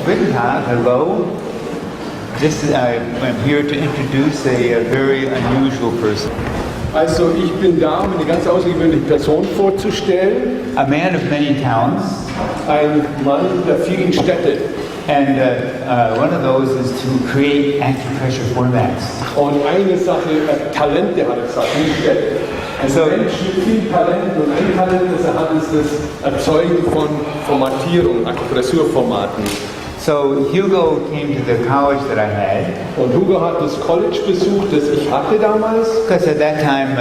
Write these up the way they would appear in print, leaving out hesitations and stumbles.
Guten Tag, hello. I'm here to introduce a very unusual person. Also ich bin da, um eine ganz außergewöhnliche Person vorzustellen. A man of many talents. Ein Mann der vielen Städte. And one of those is to create acupressure formats. Und eine Sache, Talente hat er gesagt, nicht Städte. Ein Mensch mit viel Talent und ein Talent, das er hat, ist das Erzeugen von Formatierung, Akupressurformaten. So Hugo came to the college that I had. Und Hugo hat das College besucht, das ich hatte damals. Because at that time,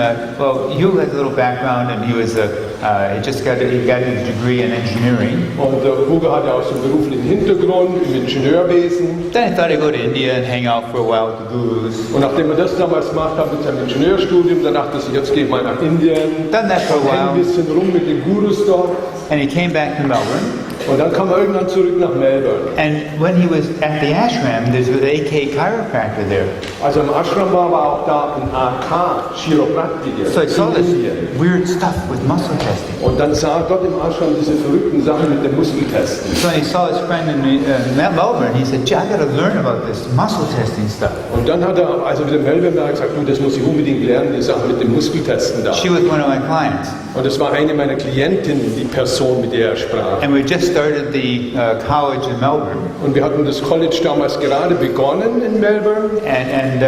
Hugo has a little background, and he was he got his degree in engineering. Und Hugo hatte auch so einen beruflichen Hintergrund im Ingenieurwesen. Then I thought I'd go to India and hang out for a while with the gurus. Und nachdem er das damals gemacht hat mit seinem Ingenieurstudium, dann dachte ich, jetzt gehe ich mal nach Indien. Done that for a while. Ein bisschen rum mit den Gurus dort. And he came back to Melbourne. Und dann kam er irgendwann zurück nach Melbourne. And when he was at the ashram, there's an AK chiropractor there. Also im Ashram war auch da ein AK Chiropraktiker. So I saw this weird stuff with muscle testing. Und dann sah er dort im Ashram diese verrückten Sachen mit den Muskeltesten. So he saw his friend in Melbourne. He said, "I got to learn about this muscle testing stuff." Und dann hat er, also wieder in Melbourne war, gesagt, das muss ich unbedingt lernen, die Sache mit den Muskeltesten da. She was one of my clients. Und das war eine meiner Klientinnen, die Person, mit der er sprach. And we just started the college in Melbourne. Und wir hatten das College damals gerade begonnen in Melbourne. And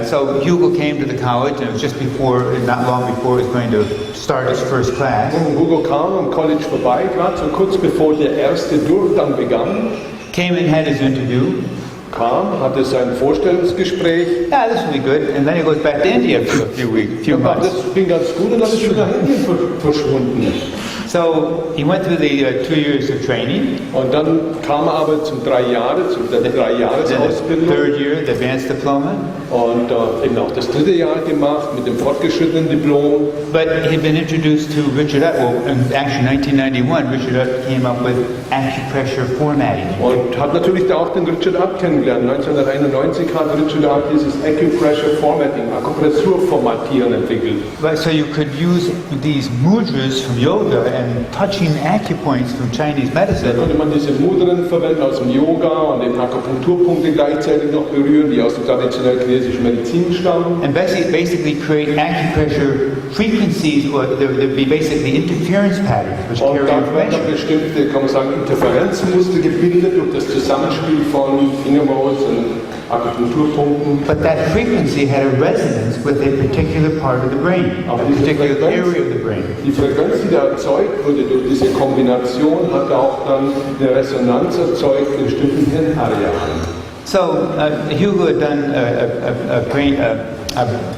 so Hugo came to the college, and it was just before, not long before, he was going to start his first class. Und Hugo kam am College vorbei, gerade so kurz bevor der erste Durchgang begann. Came and had his interview. Kam, hatte sein Vorstellungsgespräch. Yeah, this will be good. And then he goes back to India for a few months. Das ging ganz gut und dann ist er nach Indien verschwunden. So he went through the 2 years of training. Und dann kam er aber zum 3 Jahre, zum 3 Jahres-Ausbildung. Third year, the advanced diploma. Und eben auch das 3. Jahr gemacht mit dem fortgeschrittenen Diplom. But he'd been introduced to Richard Utt. Well, actually, 1991, Richard Utt came up with acupressure formatting. Und hat natürlich da auch den Richard Utt kennengelernt. 1991 hat Richard Utt dieses Acupressure Formatting, Akupressurformatieren entwickelt. Right, so you could use these mudras from yoga and touching acupoints from Chinese medicine. Da konnte man diese Mudren verwenden aus dem Yoga und den Akupunkturpunkte gleichzeitig noch berühren, die aus der traditionellen chinesischen Medizin stammen. And basically create acupressure frequencies, or there'd be basically interference patterns which carry information. Bestimmte, kann man sagen, Interferenzmuster gebildet durch das Zusammenspiel von Fingermodes und Akupunkturpunkten. But that frequency had a resonance with a particular part of the brain, a particular area of the brain. Die Frequenz, die da erzeugt wurde durch diese Kombination, hat auch dann eine Resonanz erzeugt in bestimmten Hirnarealen. So Hugo had done a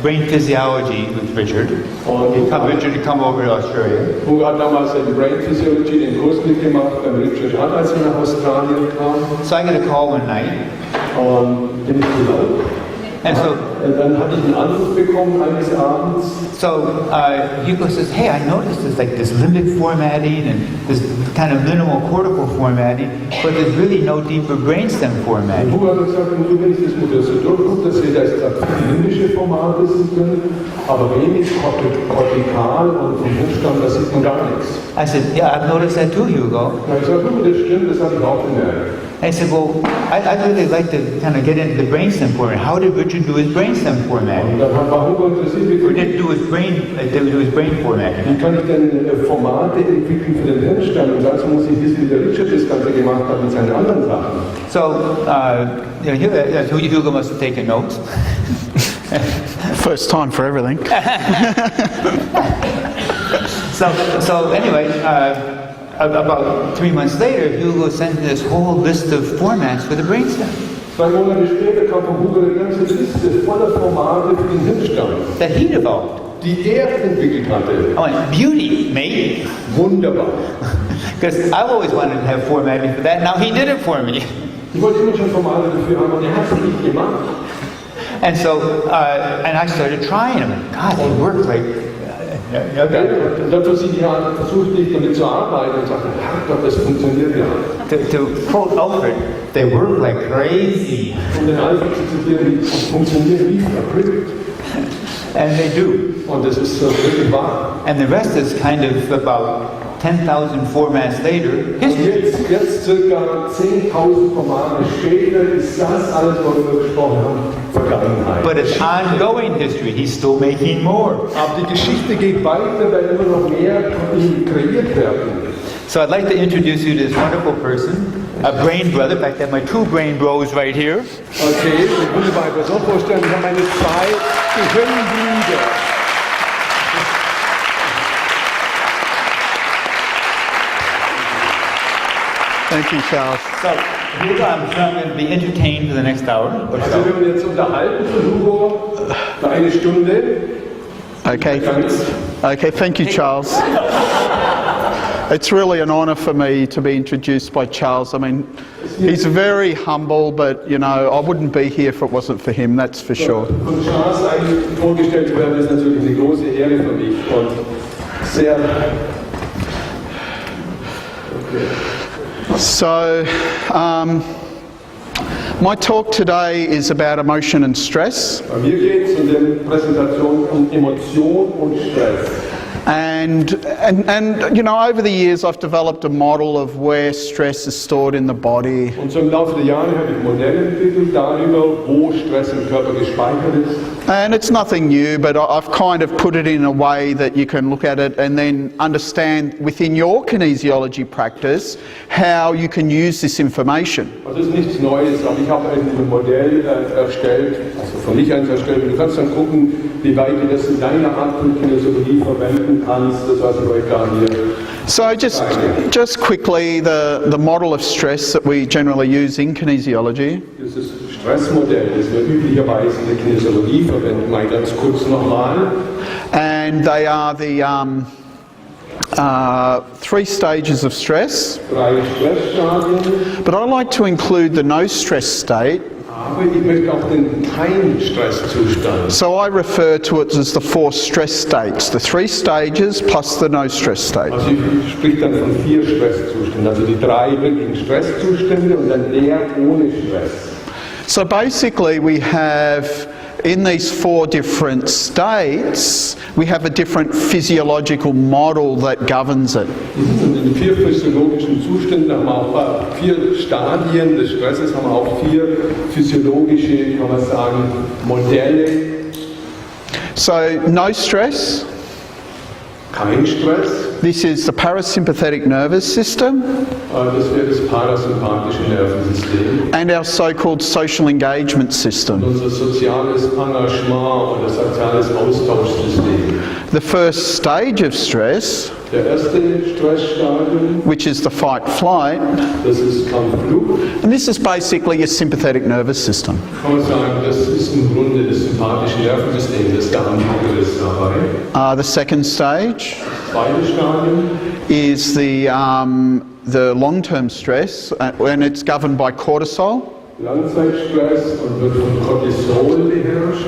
brain physiology with Richard. Richard had come over to Australia. Hugo hat damals den Brain Physiology den Kurs mitgemacht beim Richard Utt, als er nach Australien kam. So I got a call one night. Bin ich gelandet. And so, dann hatte ich einen Anruf bekommen eines Abends. So Hugo says, "Hey, I noticed this limbic formatting and this kind of minimal cortical formatting, but there's really no deeper brainstem formatting." Hugo hat gesagt, wenn ich das Modell so durchgucke, dass wir da ist limbische Formate drin, aber wenig kortikal und vom Hirnstamm, da sieht man gar nichts. I said, "Yeah, I've noticed that too, Hugo." Na, ich sage, das stimmt, das habe ich auch gemerkt. I said, "Well, I'd really like to kind of get into the brainstem format. How did Richard do his brainstem formatting? Und dann war Hugo interessiert, Or did do his brain formatting?" Wie kann ich denn Formate entwickeln für den Hirnstamm? Und dazu muss ich wissen, wie der Richard das Ganze gemacht hat mit seinen anderen Sachen. So, Hugo must have taken notes. First time for everything. So anyway, about 3 months later, Hugo sent me this whole list of formats for the brainstem. 2 Monate später kam von Hugo eine ganze Liste voller Formate für den Hirnstamm, that he developed. die er entwickelt hatte. I went, "Beauty, mate." Wunderbar. Because I've always wanted to have formatting for that. Now he did it for me. Ich wollte immer schon Formate dafür haben und er hat es nicht gemacht. And so, and I started trying them. God, they work like. Und dann versuchte ich damit zu arbeiten und sagte, Herrgott, das funktioniert ja. To quote Alfred, they work like crazy. Und den Alfred zu zitieren, die funktionieren wie verrückt. And they do. Und das ist wirklich wahr. And the rest is kind of about 10,000 formats later, history. Jetzt circa 10.000 Formate später ist das alles, worüber wir gesprochen haben, Vergangenheit. But it's ongoing history. He's still making more. Aber die Geschichte geht weiter, weil immer noch mehr von ihm kreiert werden. So I'd like to introduce you to this wonderful person, a brain brother. In fact, I have my two brain bros right here. Okay, ich will mir einfach so vorstellen, ich habe meine zwei Gehirnbrüder. Thank you, Charles. So, Hugo, I'm sure I'm going to be entertained for the next hour or Also so. wir werden jetzt unterhalten von Hugo für eine Stunde. Okay. Okay, thank you, Charles. It's really an honour for me to be introduced by Charles. I mean, he's very humble, but, you know, I wouldn't be here if it wasn't for him, that's for sure. Von Charles eigentlich vorgestellt zu werden, ist natürlich eine große Ehre für mich und sehr... Okay. So, my talk today is about emotion and stress. Bei mir geht es in der Präsentation um Emotion und Stress. And you know, over the years I've developed a model of where stress is stored in the body. Und so im Laufe der Jahre habe ich Modelle entwickelt darüber, wo Stress im Körper gespeichert ist. And it's nothing new, but I've kind of put it in a way that you can look at it and then understand within your kinesiology practice how you can use this information. Das ist nichts Neues, aber ich habe ein Modell erstellt, also von mich eins erstellt. Du kannst dann gucken, wie weit du das in deiner Art von Kinesiologie verwenden kannst. Das weiß ich euch gar nicht. So just quickly, the model of stress that we generally use in kinesiology. Dieses Stressmodell, das wir üblicherweise in der Kinesiologie verwenden, mal ganz kurz nochmal. And they are the 3 stages of stress. 3 Stressstadien. But I like to include the no stress state. Aber ich möchte auch den Kein-Stresszustand. So I refer to it as the 4 stress states, the 3 stages plus the no stress state. Also ich spreche dann von 4 Stresszuständen, also die 3 wirklichen Stresszustände und dann der ohne Stress. So basically we have, in these 4 different states, we have a different physiological model that governs it. Und in den 4 physiologischen Zuständen haben wir auch 4 Stadien des Stresses, haben wir auch 4 physiologische, kann man sagen, Modelle. So no stress. Kein Stress. This is the parasympathetic nervous system. Das wäre das parasympathische Nervensystem. And our so-called social engagement system. Unser soziales Engagement oder soziales Austauschsystem. The first stage of stress, Der erste Stressstadium, which is the fight-flight, das ist Kampf-Flucht. and this is basically your sympathetic nervous system. Kann man sagen, das ist im Grunde das sympathische Nervensystem, das der Anfang ist dabei. The second stage Zweites Stadium is the long-term stress, and it's governed by cortisol. Langzeitstress und wird von Cortisol beherrscht.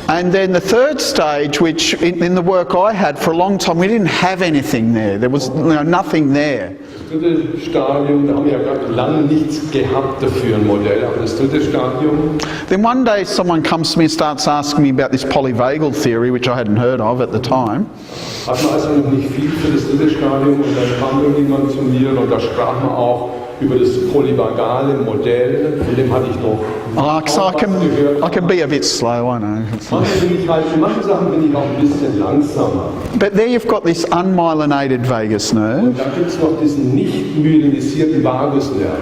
And then the third stage, which in the work I had for a long time, we didn't have anything there. There was nothing there. Das dritte Stadium, da haben wir ja gerade lange nichts gehabt dafür, ein Modell, aber das dritte Stadium. Then one day someone comes to me and starts asking me about this Polyvagal Theory, which I hadn't heard of at the time. Hat man also noch nicht viel für das dritte Stadium und dann kam irgendjemand zu mir und da sprach man auch über das polyvagale Modell, von dem hatte ich noch So I can be a bit slow, I know. manche Sachen bin ich auch ein bisschen langsamer. But there you've got this unmyelinated vagus nerve, Und dann gibt es noch diesen nicht myelinisierten Vagusnerv.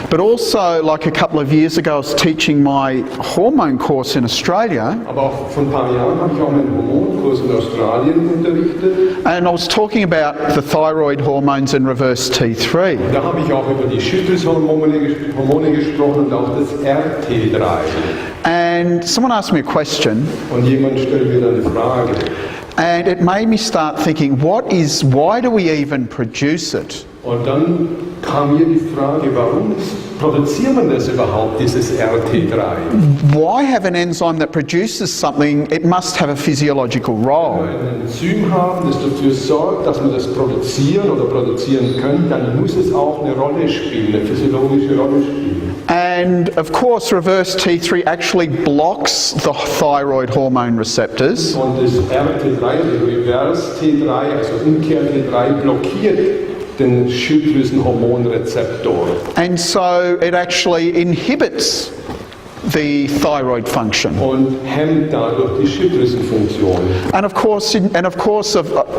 but also like a couple of years ago I was teaching my hormone course in Australia, Aber auch vor ein paar Jahren habe ich auch meinen Hormonkurs in Australien unterrichtet. and I was talking about the thyroid hormones and reverse T3. Da habe ich auch über die Schilddrüsenhormone gesprochen und auch das RT3. And someone asked me a question, Und jemand stellt mir dann eine Frage. and it made me start thinking, why do we even produce it? Und dann kam mir die Frage, warum produziert man das überhaupt, dieses RT3? Why have an enzyme that produces something? It must have a physiological role. Wenn wir ein Enzym haben, das dafür sorgt, dass wir das produzieren oder produzieren können, dann muss es auch eine Rolle spielen, eine physiologische Rolle spielen. And of course, reverse T3 actually blocks the thyroid hormone receptors. Und das RT3, die Reverse T3, also Umkehr T3, blockiert den Schilddrüsenhormonrezeptor. And so it actually inhibits the thyroid function. Und hemmt dadurch die Schilddrüsenfunktion. And of course,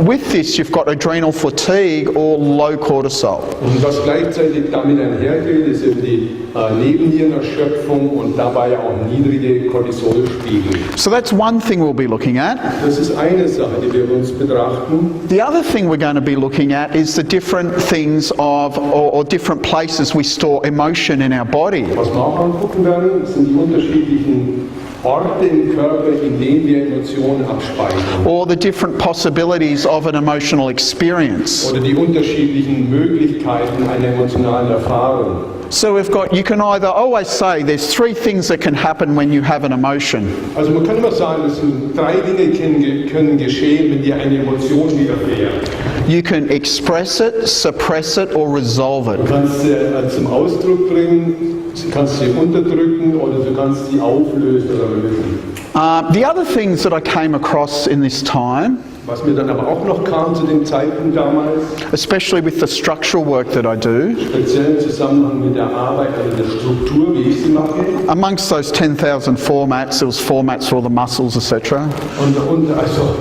with this, you've got adrenal fatigue or low cortisol. Und was gleichzeitig damit einhergeht, ist eben die Nebennierenerschöpfung und dabei auch niedrige Cortisolspiegel. So that's one thing we'll be looking at. Das ist eine Sache, die wir uns betrachten. The other thing we're going to be looking at is the different things or different places we store emotion in our body. Was wir auch angucken werden, sind die unterschiedlichen Orte im Körper, in denen wir Emotionen abspeichern. Or the different possibilities of an emotional experience. Oder die unterschiedlichen Möglichkeiten einer emotionalen Erfahrung. So you can either always say there's three things that can happen when you have an emotion. Also man kann immer sagen, es sind drei Dinge können geschehen, wenn dir eine Emotion widerfährt. You can express it, suppress it or resolve it. Du kannst sie zum Ausdruck bringen, du kannst sie unterdrücken oder du kannst sie auflösen oder lösen. The other things that I came across in this time, Was mir dann aber auch noch kam zu dem Zeitpunkt damals, especially with the structural work that I do, speziell im Zusammenhang mit der Arbeit, also der Struktur, wie ich sie mache. amongst those 10,000 formats, there was formats for all the muscles, etc. Und also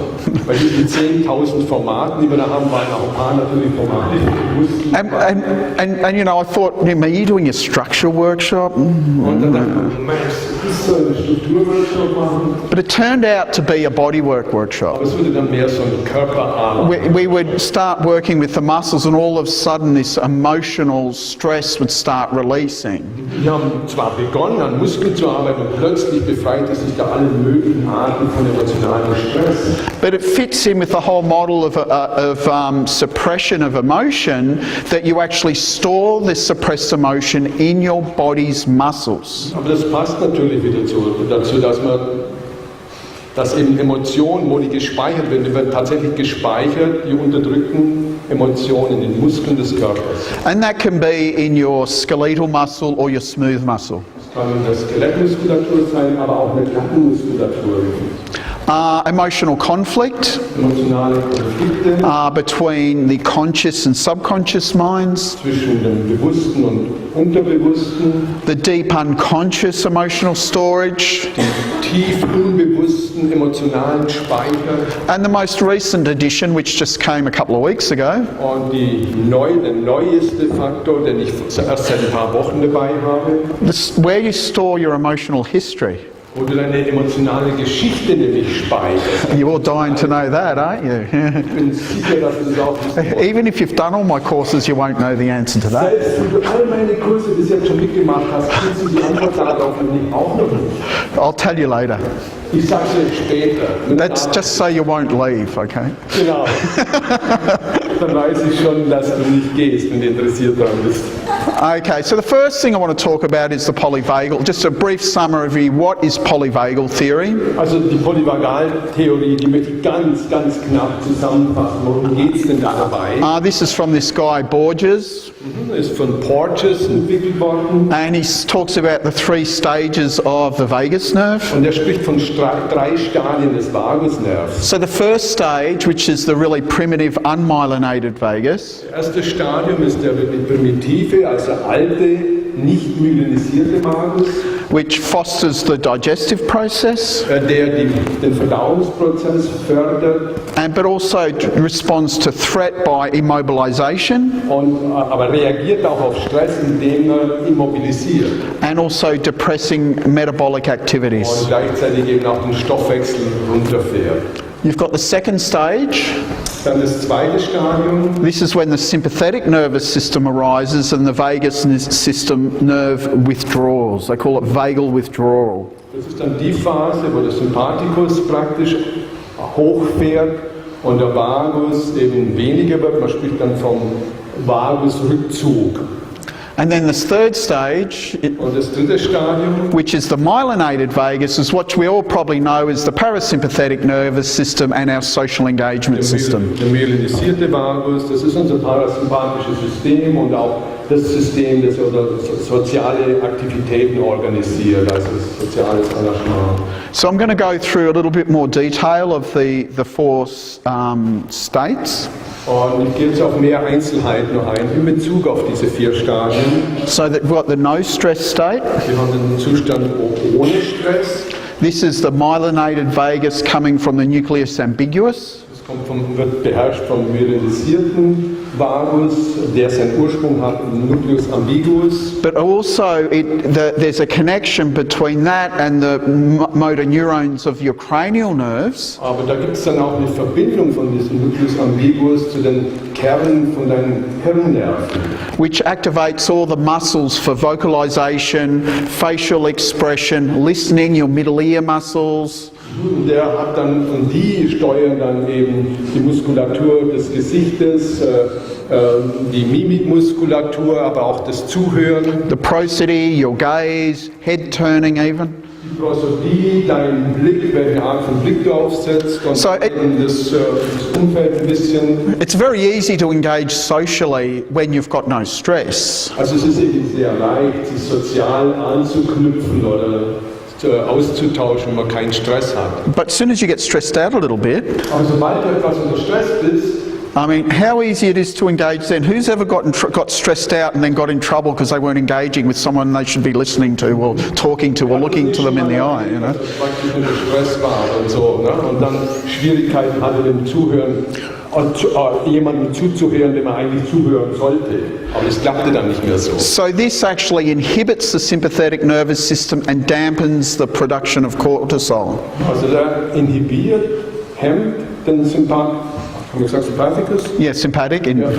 bei diesen 10.000 Formaten, die wir da haben, waren auch ein paar natürlich Formate. And you know, I thought, are you doing a structural workshop? Und dann dachte ich, Mensch, das soll eine Strukturworkshop machen. But it turned out to be a bodywork workshop. Aber es wurde dann mehr so ein Körperarbeit. We would start working with the muscles and all of a sudden this emotional stress would start releasing. Wir haben zwar begonnen, an Muskeln zu arbeiten und plötzlich befreite sich da alle möglichen Arten von emotionalem Stress. But it fits in with the whole model of suppression of emotion, that you actually store this suppressed emotion in your body's muscles. Aber das passt natürlich wieder dazu, dass eben Emotionen, wo die gespeichert werden, die werden tatsächlich gespeichert, die unterdrückten Emotionen in den Muskeln des Körpers. And that can be in your skeletal muscle or your smooth muscle. Das kann eine Skelettmuskulatur sein, aber auch eine Nackenmuskulatur. Emotional conflict Emotionale Konflikte between the conscious and subconscious minds, zwischen dem Bewussten und Unterbewussten, the deep unconscious emotional storage, tief unbewussten emotionalen Speicher and the most recent addition, which just came a couple of weeks ago, und der neueste Faktor, den ich erst seit ein paar Wochen dabei habe, where you store your emotional history. wo du deine emotionale Geschichte nämlich speicherst. You're all dying to know that, aren't you? Ich bin sicher, dass du das auch wissen. Even if you've done all my courses, you won't know the answer to that. Selbst wenn du all meine Kurse bis jetzt schon mitgemacht hast, kennst du die Antwort darauf auch noch nicht. I'll tell you later. Ich sag's dir später. That's just so you won't leave, okay? Genau. Dann weiß ich schon, dass du nicht gehst, wenn du interessiert daran bist. Okay, so the first thing I want to talk about is the polyvagal. Just a brief summary. What is Polyvagal Theory? Also die Polyvagal-Theorie, die möchte ich ganz knapp zusammenfassen. Worum geht's denn da dabei? This is from this guy Borges, Ist von Porges entwickelt worden. and he talks about the three stages of the vagus nerve. Und er spricht von drei Stadien des Vagusnervs. So the first stage, which is the really primitive unmyelinated vagus, Das erste Stadium ist der primitive, also alte, nicht myelinisierte Vagus, which fosters the digestive process, der den Verdauungsprozess fördert, but also responds to threat by immobilization, aber reagiert auch auf Stress, indem er immobilisiert and also depressing metabolic activities. und gleichzeitig eben auch den Stoffwechsel runterfährt. You've got the second stage. Dann das zweite Stadium, This is when the sympathetic nervous system arises and the vagus system nerve withdraws. They call it vagal withdrawal. das ist dann die Phase, wo der Sympathikus praktisch hochfährt und der Vagus eben weniger wird. Man spricht dann vom Vagusrückzug. And then this third stage, Und das dritte Stadium, which is the myelinated vagus, is what we all probably know as the parasympathetic nervous system and our social engagement system. der myelinisierte Vagus, das ist unser parasympathisches System und auch das System, das oder soziale Aktivitäten organisiert, also soziales Engagement. So I'm going to go through a little bit more detail of the four states. Und ich gehe jetzt auf mehr Einzelheiten noch ein in Bezug auf diese 4 Stadien. So that we've got the no stress state. Wir haben den Zustand ohne Stress. This is the myelinated vagus coming from the nucleus ambiguous. Das wird beherrscht vom meridianisierten Vagus, der seinen Ursprung hat im Nucleus ambiguus. But also there's a connection between that and the motor neurons of your cranial nerves. Aber da gibt es dann auch eine Verbindung von diesem Nucleus ambiguus zu den Kernen von deinen Hirnnerven. Which activates all the muscles for vocalization, facial expression, listening, your middle ear muscles. Der hat dann, und die steuern dann eben die Muskulatur des Gesichtes, die Mimikmuskulatur, aber auch das Zuhören. The prosody, your gaze, head turning even. Die Prosodie, dein Blick, welche Art von Blick du aufsetzt und So das Umfeld ein bisschen. It's very easy to engage socially when you've got no stress. Also es ist eben sehr leicht, sich sozial anzuknüpfen oder auszutauschen, wenn man keinen Stress hat. But as soon as you get stressed out a little bit, Aber sobald du etwas unter Stress bist, I mean, how easy it is to engage then. Who's ever got stressed out and then got in trouble because they weren't engaging with someone they should be listening to or talking to or looking to them in the eye, you know? Praktisch unter Stress war und so, ne? Und dann Schwierigkeiten hatte im Zuhören, jemandem zuzuhören, dem er eigentlich zuhören sollte. Aber es klappte dann nicht mehr so. So this actually inhibits the sympathetic nervous system and dampens the production of cortisol. Also der inhibiert, hemmt den Sympathicus. Yeah, sympathetic Ja,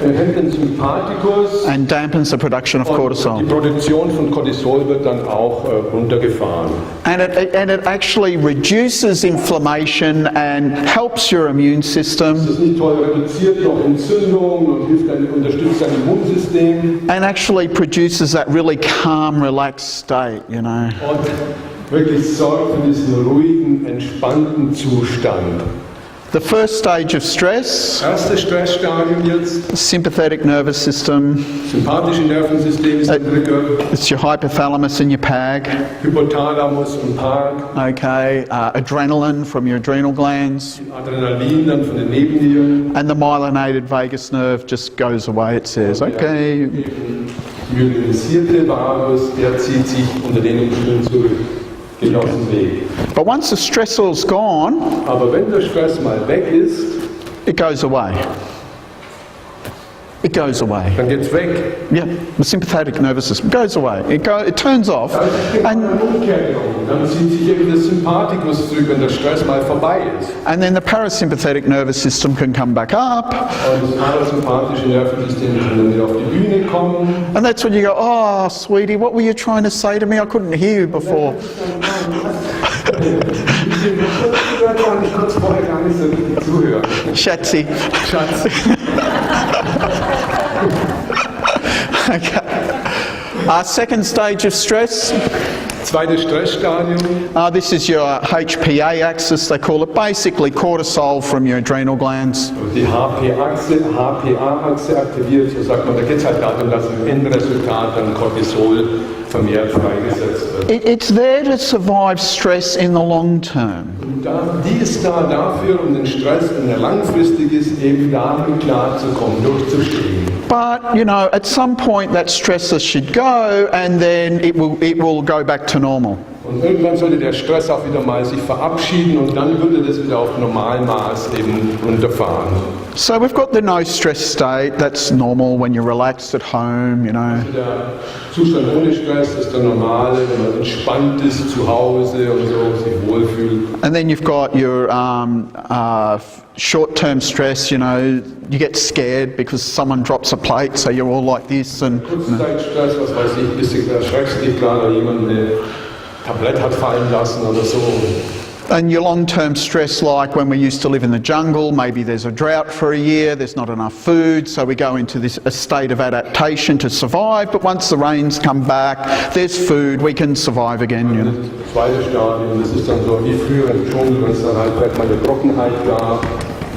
hemmt den Sympathikus. and dampens the production of Die cortisol. Produktion von Cortisol wird dann auch runtergefahren. And it actually reduces inflammation and helps your immune Das system ist nicht toll, reduziert noch Entzündungen und unterstützt dein Immunsystem and actually produces that really calm, relaxed state, you know. und wirklich sorgt für diesen ruhigen, entspannten Zustand. The first stage of stress, Erste Stressstadium jetzt, sympathetic nervous system, sympathische Nervensystem ist der Trigger, it's your hypothalamus and your PAG, Hypothalamus und Park, okay, adrenaline from your adrenal glands, Adrenalin dann von den Nebennieren, and the myelinated vagus nerve just goes away, it says, okay. myelinisierte Vagus, der zieht sich unter den Umständen zurück. Geht aus dem Weg. But once the stressor's gone, Aber wenn der Stress mal weg ist, it goes away. It goes away. dann geht's weg. Yeah, the sympathetic nervous system goes away. It turns off, Dann geht and eine Umkehrung. Dann zieht sich eben das Sympathikus zurück, wenn der Stress mal vorbei ist. then the parasympathetic nervous system can come back up, Und das parasympathische Nervensystem kann dann wieder auf die Bühne kommen. and that's when you go, oh, sweetie, what were you trying to say to me? I couldn't hear you before. Ich konnte vorher gar nicht so richtig zuhören. Schatzi. Schatz. Okay. Second stage of stress. Zweites Stressstadium. This is your HPA axis, they call it. Basically cortisol from your adrenal glands. Die HPA-Achse aktiviert, so sagt man. Da geht es halt darum, dass im Endresultat dann Cortisol vermehrt freigesetzt wird. It's there to survive stress in the long term. Und die ist da dafür, um den Stress, wenn er langfristig ist, eben damit klarzukommen, durchzustehen. But, you know, at some point that stressor should go and then it will go back to normal. Und irgendwann sollte der Stress auch wieder mal sich verabschieden und dann würde das wieder auf Normalmaß eben runterfahren. So we've got the no stress state, that's normal when you're relaxed at home, you know. Der Zustand ohne Stress ist der normale, wenn man entspannt ist zu Hause und so, sich wohlfühlt. And then you've got your short-term stress, you know, you get scared because someone drops a plate, so you're all like this and... Kurzzeitstress, was weiß ich, bis du erschreckst dich klar, oder jemand ein Tablett hat fallen lassen oder so. And your long-term stress, like when we used to live in the jungle, maybe there's a drought for a year, there's not enough food, so we go into a state of adaptation to survive, but once the rains come back, there's food, we can survive again, you know. Das zweite Stadium, das ist dann so wie früher im Dschungel, wenn es dann halt vielleicht mal eine Trockenheit gab,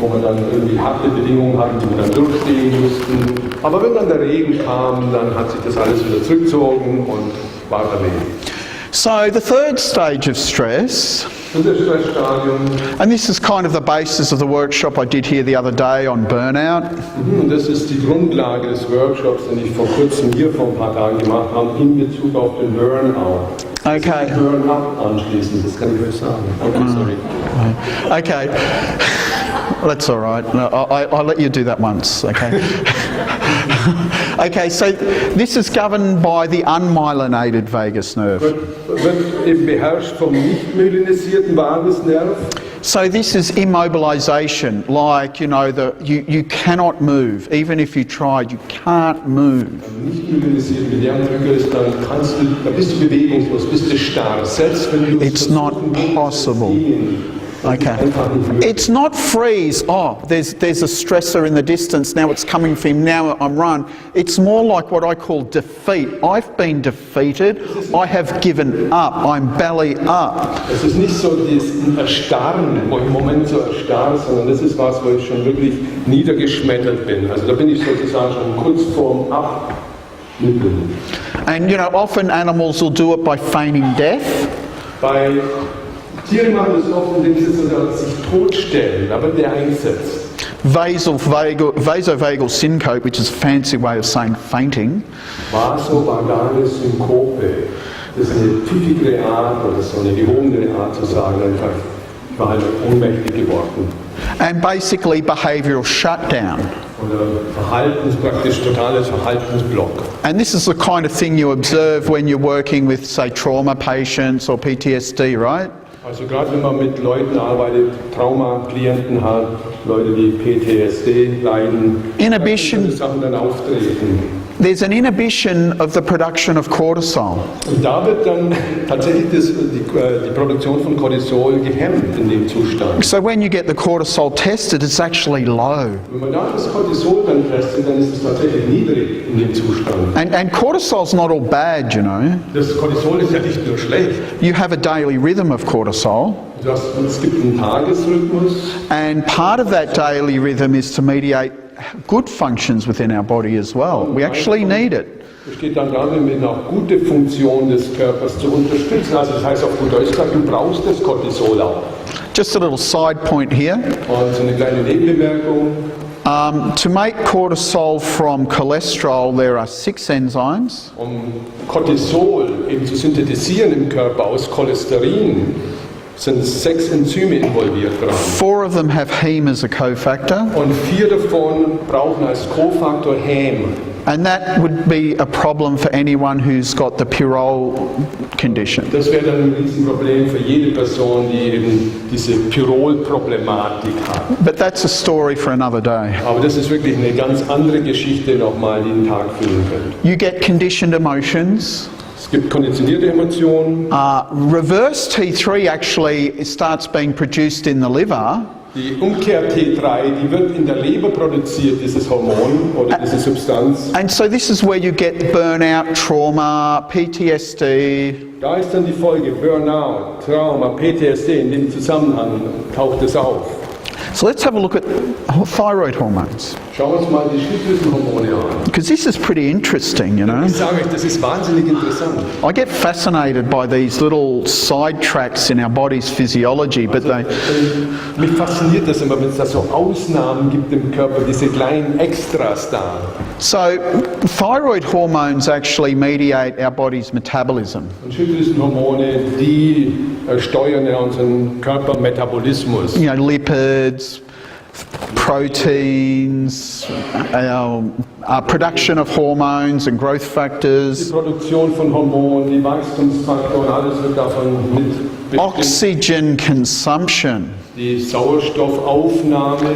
wo man dann irgendwie harte Bedingungen hatten, die wir dann durchstehen mussten. Aber wenn dann der Regen kam, dann hat sich das alles wieder zurückgezogen und war erledigt. So the third stage of stress, Und das Stressstadium, and this is kind of the basis of the workshop I did here the other day on burnout. und das ist die Grundlage des Workshops, den ich vor kurzem hier vor ein paar Tagen gemacht habe, in Bezug auf den Burnout. Okay. Burnout anschließend, das kann ich euch sagen. Okay, sorry. Okay. That's all right. No, I'll let you do that once, okay? Okay, so this is governed by the unmyelinated vagus nerve. Wird eben beherrscht vom nicht myelinisierten Vagusnerv. So this is immobilization, like, you know, you cannot move. Even if you tried, you can't move. Nicht myelinisiert mit der Drücke ist, da bist du bewegungslos, bist du starr. Selbst wenn du It's not possible. Okay. It's not freeze. Oh, there's a stressor in the distance. Now it's coming from him. Now I'm run. It's more like what I call defeat. I've been defeated. I have given up. I'm belly up. Es ist nicht so dieses Erstarren, wo ich im Moment so erstarre, sondern das ist was, wo ich schon wirklich niedergeschmettert bin. Also da bin ich sozusagen schon kurz vorm Abnippeln. And you know, often animals will do it by feigning death. Bei Tiere machen das oft, indem sie sich totstellen, aber der einsetzt. Vasovagal syncope, which is a fancy way of saying fainting. Vasovagale Synkope. Das ist eine pfiffigere Art oder so eine gehobene Art zu sagen, einfach, ich war halt ohnmächtig geworden. And basically behavioural shutdown. Oder praktisch totales Verhaltensblock. And this is the kind of thing you observe when you're working with, say, trauma patients or PTSD, right? Also gerade wenn man mit Leuten arbeitet, Trauma-Klienten hat, Leute, die PTSD leiden, Inhibition. diese Sachen dann auftreten. There's an inhibition of the production of cortisol. Und da wird dann tatsächlich die Produktion von Cortisol gehemmt in dem Zustand. So when you get the cortisol tested, it's actually low. Wenn man da das Cortisol dann testet, dann ist es tatsächlich niedrig in dem Zustand. And cortisol's not all bad, you know. Das Cortisol ist ja nicht nur schlecht. You have a daily rhythm of cortisol. Es gibt einen Tagesrhythmus. And part of that daily rhythm is to mediate good functions within our body as well. We actually need it. Es geht dann darum, eine auch gute Funktion des Körpers zu unterstützen. Also das heißt auf gut Deutsch gesagt, du brauchst das Cortisol auch. Just a little side point here. Und so eine kleine Nebenbemerkung. To make cortisol from cholesterol, there are 6 enzymes. Um Cortisol eben zu synthetisieren im Körper aus Cholesterin, sind 6 Enzyme involviert dran. 4 of them have heme as a cofactor. Und 4 davon brauchen als Kofaktor Häm. And that would be a problem for anyone who's got the Pyrrole condition. Das wäre dann ein Riesenproblem für jede Person, die eben diese Pyrrol-Problematik hat. But that's a story for another day. Aber das ist wirklich eine ganz andere Geschichte nochmal, die den Tag füllen könnte. You get conditioned emotions. Es gibt konditionierte Emotionen. Reverse T3 actually starts being produced in the liver. Die Umkehr T3, die wird in der Leber produziert, dieses Hormon oder diese Substanz. And so this is where you get burnout, trauma, PTSD. Da ist dann die Folge Burnout, Trauma, PTSD, in dem Zusammenhang taucht es auf. So let's have a look at thyroid hormones. Schauen wir uns mal die Schilddrüsenhormone an. Because this is pretty interesting, you know. Ich sage euch, das ist wahnsinnig interessant. I get fascinated by these little side tracks in our body's physiology, but they... Mich fasziniert das immer, wenn es da so Ausnahmen gibt im Körper, diese kleinen Extras da. So thyroid hormones actually mediate our body's metabolism. Und Schilddrüsenhormone, die steuern ja unseren Körpermetabolismus. You know, lipids, proteins, production of hormones and growth Die factors, Produktion von Hormonen, die Wachstumsfaktoren, alles wird davon mit bestimmt. oxygen consumption. Die Sauerstoffaufnahme.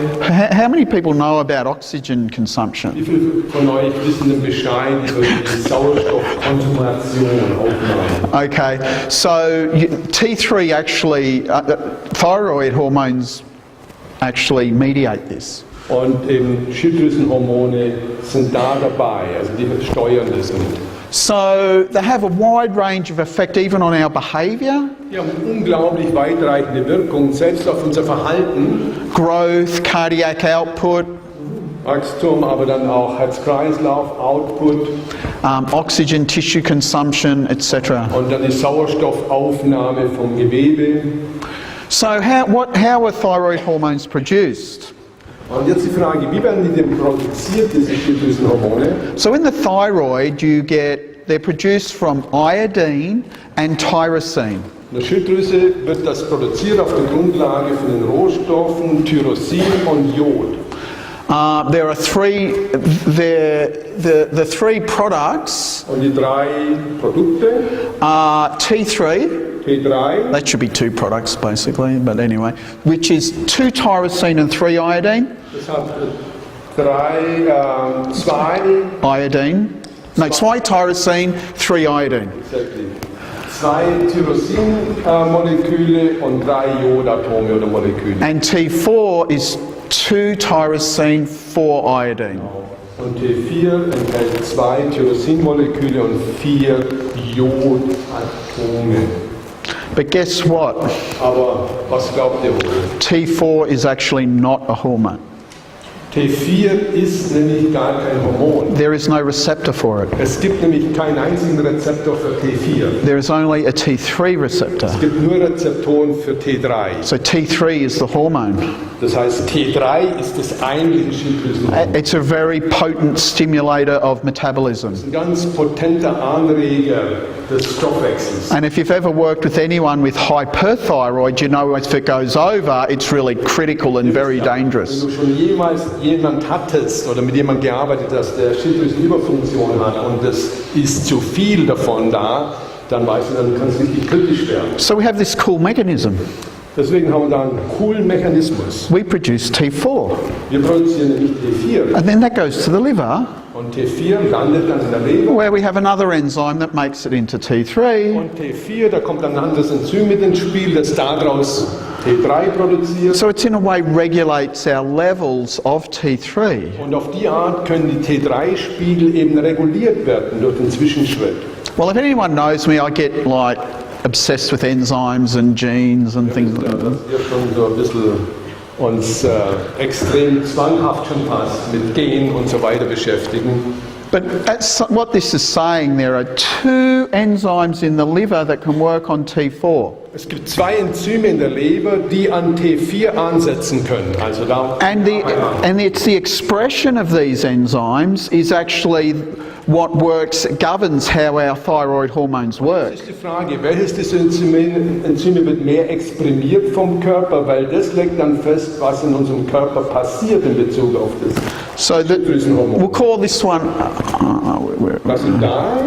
How many people know about oxygen consumption? Wie viele von euch wissen den Bescheid über die Sauerstoffkonsumation, Aufnahme? Okay, so T3 actually, thyroid hormones actually mediate this. Und eben Schilddrüsenhormone sind da dabei, also die steuern das mit. So they have a wide range of effect even on our behaviour, Die haben unglaublich weitreichende Wirkung, selbst auf unser Verhalten, growth, cardiac output, Wachstum, aber dann auch Herz-Kreislauf, Output oxygen, tissue consumption, etc. und dann die Sauerstoffaufnahme vom Gewebe. So how are thyroid hormones produced? Und jetzt die Frage, wie werden die denn produziert, diese Schilddrüsenhormone? So in the thyroid they're produced from iodine and tyrosine. In der Schilddrüse wird das produziert auf der Grundlage von den Rohstoffen Tyrosin und Jod. There are the three products Und die drei Produkte, are T3, T3, that should be two products basically, but anyway, which is 2 tyrosine and 3 iodine. das hat zwei Iodine. No, 2 tyrosine, 3 iodine. Zwei Tyrosin-Moleküle und 3 Jodatome oder Moleküle. And T4 is 2 tyrosine, 4 iodine. Und T4 enthält 2 Tyrosin-Moleküle und 4 Jodatome. But guess what? Aber was glaubt ihr wohl? T4 is actually not a hormone. T4 ist nämlich gar kein Hormon. There is no receptor for it. Es gibt nämlich keinen einzigen Rezeptor für T4. There is only a T3 receptor. Es gibt nur Rezeptoren für T3. So T3 is the hormone. Das heißt, T3 ist das eigentliche Schilddrüsenhormon. It's a very potent stimulator of metabolism. Ein ganz potenter Anreger des Stoffwechsels. And if you've ever worked with anyone with hyperthyroid, you know if it goes over, it's really critical and very dangerous. Wenn du schon jemals jemand hattest oder mit jemandem gearbeitet hast, der Schilddrüsenüberfunktion hat und es ist zu viel davon da, dann weißt du, dann kann es richtig kritisch werden. So we have this cool mechanism. Deswegen haben wir da einen coolen Mechanismus. We produce T4, Wir produzieren nämlich T4 and then that goes to the liver, und T4 landet dann in der Leber. where we have another enzyme that makes it into T3. Und T4, da kommt dann ein anderes Enzym mit ins Spiel, das daraus T3 produziert. So it's in a way regulates our levels of T3. Und auf die Art können die T3-Spiegel eben reguliert werden durch den Zwischenschritt. Well, if anyone knows me, I get like obsessed with enzymes and genes and things like that. Dass wir schon so ein bisschen uns extrem zwanghaft schon fast mit Gen und so weiter beschäftigen. But that's what this is saying. There are 2 enzymes in the liver that can work on T4. Es gibt 2 Enzyme in der Leber, die an T4 ansetzen können. Also da And it's the expression of these enzymes is actually what governs how our thyroid hormones work. Das ist die Frage, welches dieser Enzyme wird mehr exprimiert vom Körper, weil das legt dann fest, was in unserem Körper passiert in Bezug auf das So Schilddrüsenhormon. we'll call this one. Was sind da?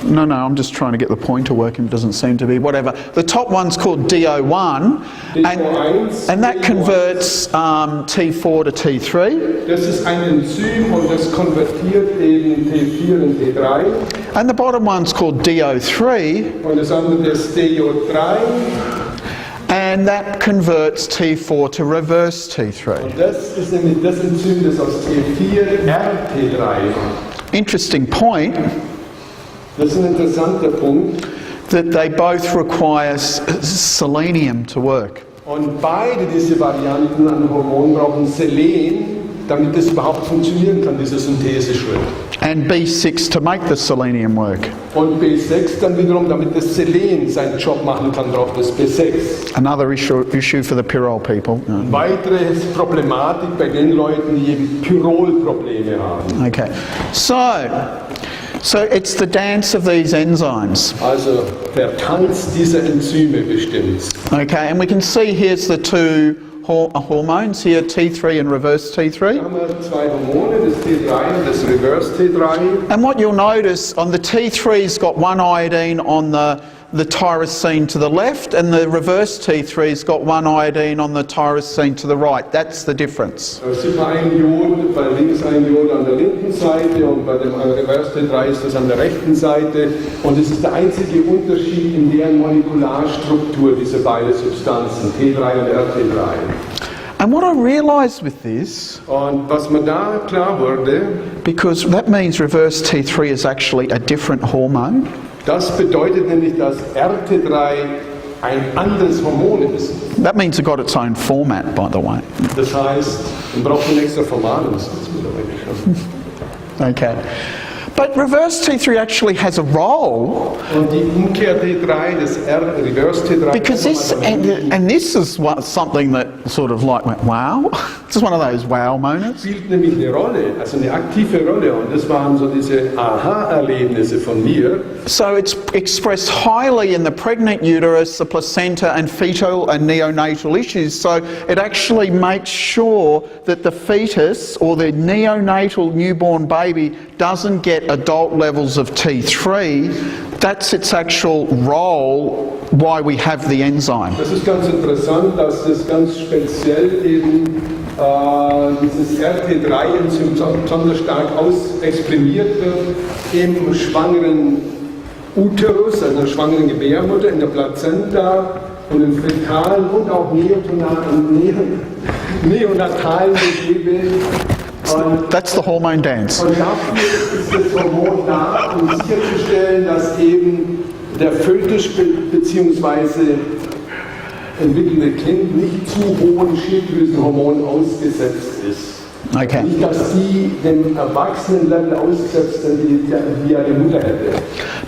No, I'm just trying to get the pointer working. It doesn't seem to be. Whatever. The top one's called DO1, and that converts T4 to T3. Das ist ein Enzym und das konvertiert eben T4 in T3. And the bottom one's called DO3, Und das andere ist DO3. and that converts T4 to reverse T3. Und das ist nämlich das Enzym, das aus T4 T3 macht. Interesting point Das ist ein interessanter Punkt. that they both require selenium to work. Und beide diese Varianten an Hormonen brauchen Selen, damit es überhaupt funktionieren kann, dieser Syntheseschritt. And B6 to make the selenium work. Und B6 dann wiederum, damit das Selen seinen Job machen kann, braucht es B6. Another issue for the Pyrrole people. Weitere Problematik bei den Leuten, die eben Pyrrole-Probleme haben. Okay, so it's the dance of these enzymes. Also der Tanz dieser Enzyme bestimmt. Okay, and we can see here's the 2 hormones here, T3 and reverse T3. Hier haben wir 2 Hormone, das T3 und das Reverse T3. And what you'll notice on the T3's got 1 iodine on the tyrosine to the left, and the reverse T3's got 1 iodine on the tyrosine to the right. That's the difference. Da sieht man ein Jod, bei links ein Jod an der linken Seite und bei dem Reverse T3 ist das an der rechten Seite. Und es ist der einzige Unterschied in deren Molekularstruktur dieser beiden Substanzen, T3 und RT3. And what I realised with this, Und was mir da klar wurde, because that means reverse T3 is actually a different hormone. das bedeutet nämlich, dass RT3 ein anderes Hormon ist. That means it got its own format, by the way. Das heißt, man braucht ein extra Format. Okay. But reverse T3 actually has a role, Und die Umkehr T3, das Reverse T3, because this, and this is something that sort of like went, wow. This is one of those wow moments. spielt nämlich eine Rolle, also eine aktive Rolle. Und das waren so diese Aha-Erlebnisse von mir. So it's expressed highly in the pregnant uterus, the placenta, and fetal and neonatal issues. So it actually makes sure that the fetus or the neonatal newborn baby doesn't get adult levels of T3. That's its actual role, why we have the enzyme. Das ist ganz interessant, dass das ganz speziell eben dieses RT3-Enzym besonders stark exprimiert wird im schwangeren Uterus, also in der schwangeren Gebärmutter, in der Plazenta und im fetalen und auch neonatalen Gewebe. That's the hormone dance. Und dafür ist das Hormon da, um sicherzustellen, dass eben der Fötus bzw. entwickelnde Kind nicht zu hohen Schilddrüsenhormonen ausgesetzt ist. Okay. Nicht, dass sie dem Erwachsenenlevel ausgesetzt sind, die ja die Mutter hätte.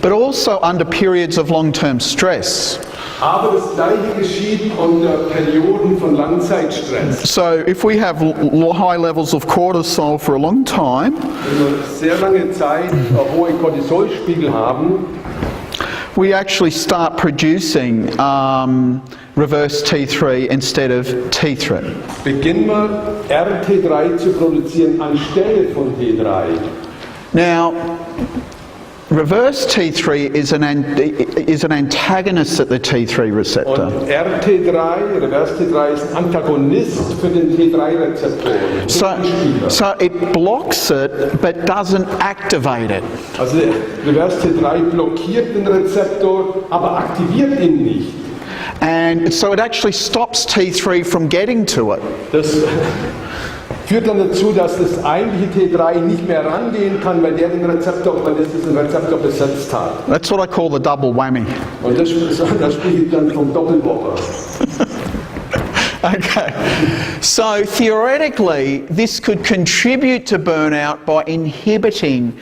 But also under periods of long-term stress. Aber das Gleiche geschieht unter Perioden von Langzeitstress. So if we have high levels of cortisol for a long time, Wenn wir sehr lange Zeit hohe Cortisolspiegel haben, we actually start producing reverse T3 instead of T3. beginnen wir RT3 zu produzieren anstelle von T3. Now, reverse T3 is an antagonist at the T3 receptor. Und RT3, Reverse T3 ist ein Antagonist für den T3-Rezeptor. So it blocks it but doesn't activate it. Also Reverse T3 blockiert den Rezeptor, aber aktiviert ihn nicht. And so it actually stops T3 from getting to it. Das führt dann dazu, dass das eigentliche T3 nicht mehr rangehen kann, weil der den Rezeptor besetzt hat. That's what I call the double whammy. Und das spricht dann vom Doppelwopper. Okay. So theoretically, this could contribute to burnout by inhibiting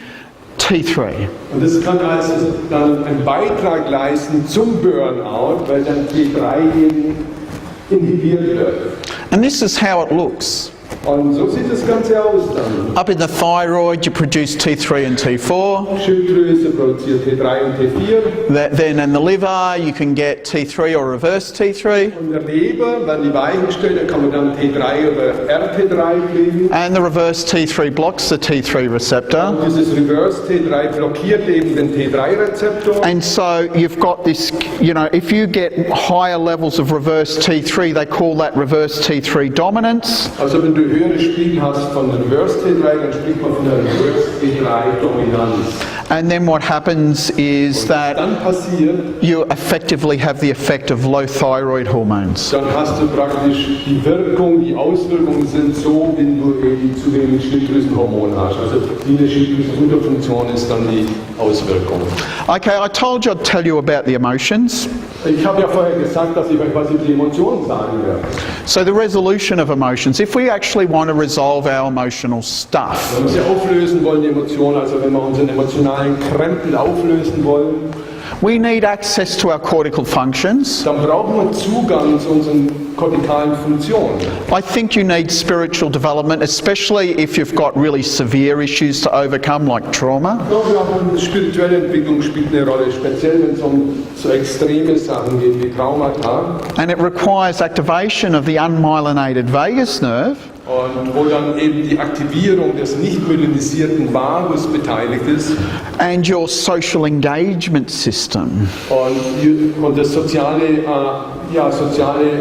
T3. Und das kann also dann einen Beitrag leisten zum Burnout, weil dann T3 eben inhibiert wird. And this is how it looks. Und so sieht das Ganze aus dann. Up in the thyroid, you produce T3 and T4. Schilddrüse produziert T3 und T4. Then in the liver, you can get T3 or reverse T3. Und der Leber, wenn die Weichen stellt, dann kann man dann T3 oder RT3 kriegen. And the reverse T3 blocks the T3 receptor. Und dieses Reverse T3 blockiert eben den T3-Rezeptor. And so you've got this, you know, if you get higher levels of reverse T3, they call that reverse T3 dominance. Also wenn du höhere Spiegel hast von Reverse T3, dann spricht man von der Reverse T3-Dominanz. And then what happens is that Dann passiert, you effectively have the effect of low thyroid hormones. dann hast du praktisch die Wirkung, die Auswirkungen sind so, wenn du eben zu wenig Schilddrüsenhormon hast. Also wie eine Schilddrüsenunterfunktion ist dann die Auswirkung. Okay, I told you I'd tell you about the emotions. Ich habe ja vorher gesagt, dass ich euch was über die Emotionen sagen werde. So the resolution of emotions, if we actually want to resolve our emotional stuff, Wenn wir sie auflösen wollen, die Emotionen, also wenn wir unseren emotionalen Krempel auflösen wollen, we need access to our cortical functions. dann brauchen wir Zugang zu unseren kortikalen Funktionen. I think you need spiritual development, especially if you've got really severe issues to overcome, like trauma. Ich glaube, auch spirituelle Entwicklung spielt eine Rolle, speziell wenn es um so extreme Sachen geht wie Traumata. And it requires activation of the unmyelinated vagus nerve. Und wo dann eben die Aktivierung des nicht myelinisierten Vagus beteiligt ist And your social engagement system. und das soziale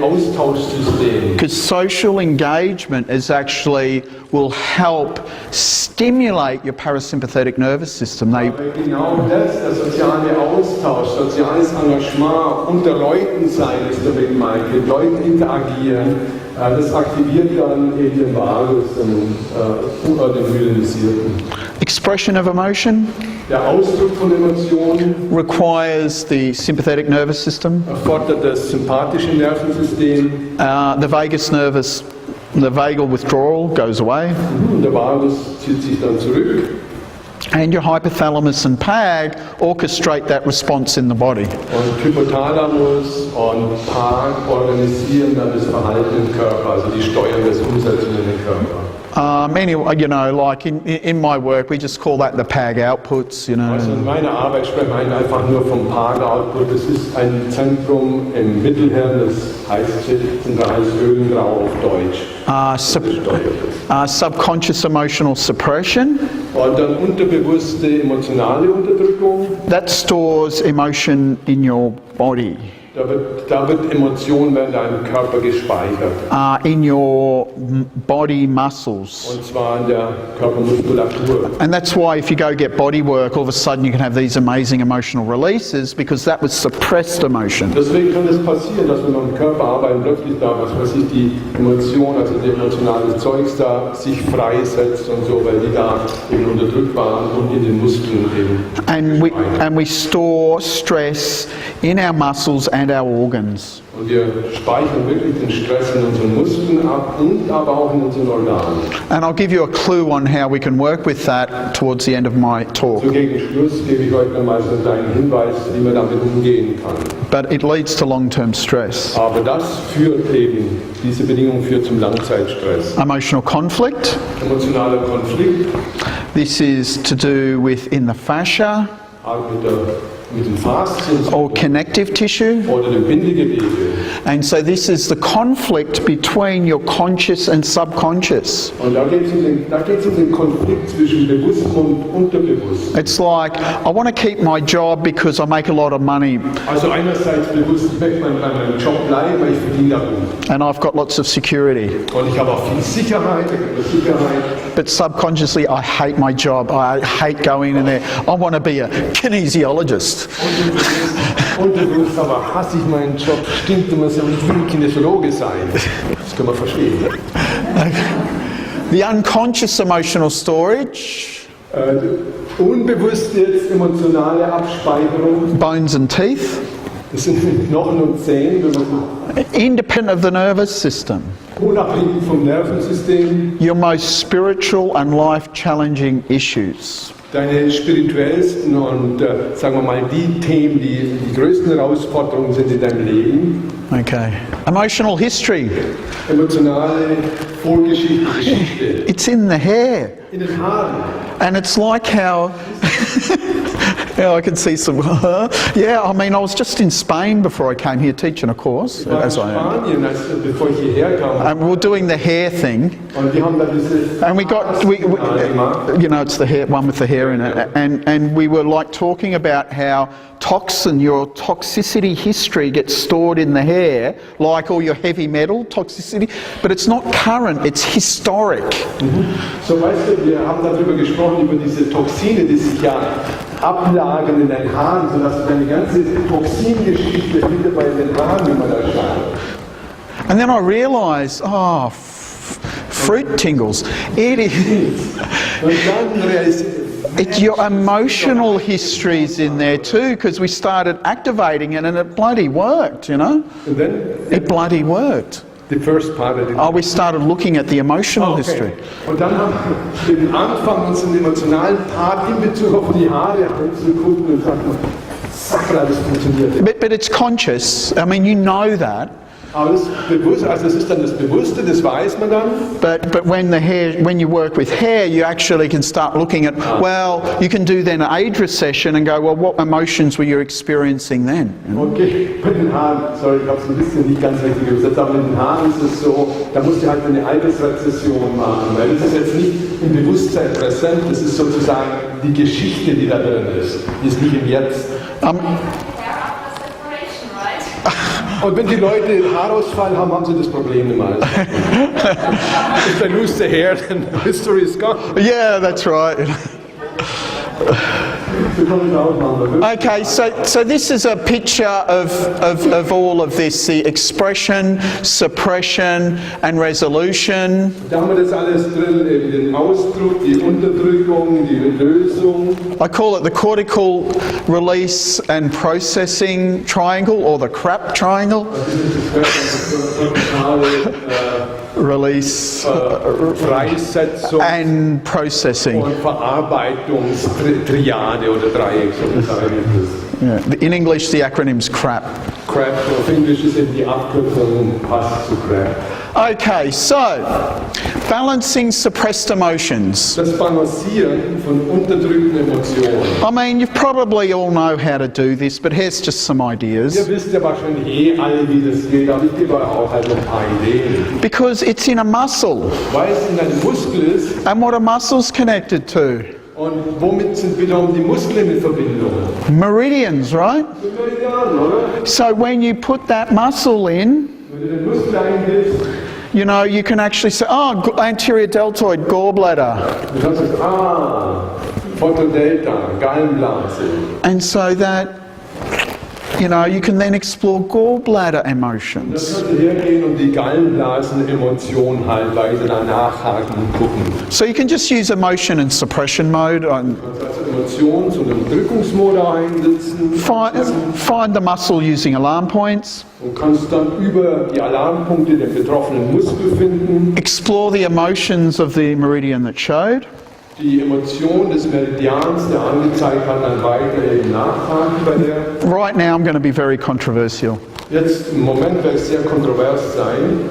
Austauschsystem. Because social engagement is actually will help stimulate your parasympathetic nervous system. Aber genau das, der soziale Austausch, soziales Engagement, unter Leuten sein ist damit gemeint, mit Leuten interagieren, das aktiviert dann eben den Vagus, den myelinischen. Expression of emotion Der Ausdruck von Emotionen requires the sympathetic nervous system. erfordert das sympathische Nervensystem. The vagal withdrawal goes away. Der Vagus zieht sich dann zurück. And your hypothalamus and PAG orchestrate that response in the body. Und Hypothalamus und PAG organisieren dann das Verhalten im Körper, also die steuern das Umsetzen in den Körper. Anyway, you know, like in my work, we just call that the PAG outputs, you know. Also in meiner Arbeit sprechen wir einfach nur vom PAG-Output. Das ist ein Zentrum im Mittelhirn, das heißt Höhlengrau auf Deutsch. Subconscious emotional suppression. Und dann unterbewusste emotionale Unterdrückung. That stores emotion in your body. Da wird Emotion in deinem Körper gespeichert. In your body muscles. Und zwar in der Körpermuskulatur. And that's why if you go get body work, all of a sudden you can have these amazing emotional releases because that was suppressed emotion. Deswegen kann es passieren, dass wenn man im Körper arbeitet, plötzlich da, was weiß ich, die Emotion, also die emotionale Zeugs da sich freisetzt und so, weil die da eben unterdrückt waren und in den Muskeln eben. And we store stress in our muscles and our organs. Und wir speichern wirklich den Stress in unseren Muskeln ab und aber auch in unseren Organen. And I'll give you a clue on how we can work with that towards the end of my talk. So gegen Schluss gebe ich euch nochmal so einen kleinen Hinweis, wie man damit umgehen kann. But it leads to long-term stress. Aber das führt eben, diese Bedingung führt zum Langzeitstress. Emotional conflict. Emotionaler Konflikt. This is to do with in the fascia. Mit den Faszien or connective tissue. oder dem Bindegewebe. And so this is the conflict between your conscious and subconscious. Und da geht es um den Konflikt zwischen Bewusstem und Unterbewusst. It's like, I want to keep my job because I make a lot of money. Also einerseits bewusst, ich möchte an meinem Job bleiben, weil ich verdiene da gut. And I've got lots of security. Und ich habe auch viel Sicherheit, But subconsciously, I hate my job. I hate going in there. I want to be a kinesiologist. Unterbewusst aber hasse ich meinen Job, stimmt immer so, ich will Kinesiologe sein. Das können wir verstehen. The unconscious emotional storage. Unbewusst jetzt emotionale Abspeicherung. Bones and teeth. Das sind Knochen und Zähne, wenn man so independent of the nervous system. Unabhängig vom Nervensystem. Your most spiritual and life-challenging issues. Deine spirituellsten und sagen wir mal die Themen, die größten Herausforderungen sind in deinem Leben. Okay. Emotional history. Emotionale Vorgeschichte, Geschichte. It's in the hair. In den Haaren. And it's like how yeah, I can see some. Yeah, I mean, I was just in Spain before I came here teaching a course, as I am. Bevor ich hierher kam. And we're doing the hair thing. Und wir haben da diese. And we you know, it's the hair one with the hair in it. And we were like talking about how your toxicity history gets stored in the hair, like all your heavy metal toxicity, but it's not current, it's historic. So weißt du, wir haben darüber gesprochen, über diese Toxine, die sich ja ablagern in deinen Haaren, sodass du deine ganze Toxingeschichte wieder bei den Haaren immer erscheint. And then I realised, fruit tingles. It is. Und dann realisiert, your emotional history's in there too, because we started activating it and it bloody worked, you know? and then It bloody worked. the first part of it. We started looking at the emotional history. Und dann haben wir den Anfang unseren emotionalen Part in Bezug auf die Haare anzugucken und sagen, Sakra, das funktioniert. But it's conscious. I mean, you know that. Aber das bewusst, also das ist dann das Bewusste, das weiß man dann. But when you work with hair, you actually can start looking at, well, you can do then an age recession and go, well, what emotions were you experiencing then? Okay, bei den Haaren, sorry, ich habe es ein bisschen nicht ganz richtig übersetzt, aber mit den Haaren ist es so, da musst du halt eine Altersrezession machen, weil das ist jetzt nicht im Bewusstsein präsent, das ist sozusagen die Geschichte, die da drin ist, die ist nicht im Jetzt. Und wenn die Leute Haarausfall haben, haben sie das Problem immer. If they lose their hair, then history is gone. Yeah, that's right. So kann ich auch machen. Okay, so this is a picture of all of this, the expression, suppression and resolution. Da haben wir das alles drin, eben den Ausdruck, die Unterdrückung, die Lösung. I call it the cortical release and processing triangle, or the crap triangle. Release Freisetzung and processing. und Verarbeitungstriade oder Dreieck. Yeah. In English the acronym's CRAP. CRAP, auf Englisch ist eben die Abkürzung, passt zu CRAP. Okay, so balancing suppressed emotions. Das Balancieren von unterdrückten Emotionen. I mean, you probably all know how to do this, but here's just some Ihr ideas. wisst ja wahrscheinlich alle, wie das geht, aber ich gebe euch auch halt noch ein paar Ideen. Because it's in a muscle. Weil es in einem Muskel ist And what are muscles connected to? und womit sind wiederum die Muskeln in Verbindung? Meridians, right? Die Meridianen, oder? So when you put that muscle in, Wenn du den Muskel eingibst, you know, you can actually say, oh, anterior deltoid, gallbladder. du kannst sagen, Delta, Gallenblase. And so that, you know, you can then explore gallbladder Das emotions. kannst du hergehen und die Gallenblasen-Emotion halt weiter danach haken und gucken. So you can just use emotion and suppression mode. Du kannst also Emotions- und Unterdrückungsmode einsetzen. Find the muscle using alarm points. Und kannst dann über die Alarmpunkte den betroffenen Muskel finden, Explore the emotions of the meridian that showed. die Emotion des Meridians, der angezeigt hat, dann weiter eben nachhaken bei der. Right now I'm going to be very controversial. Jetzt im Moment wird es sehr kontrovers sein.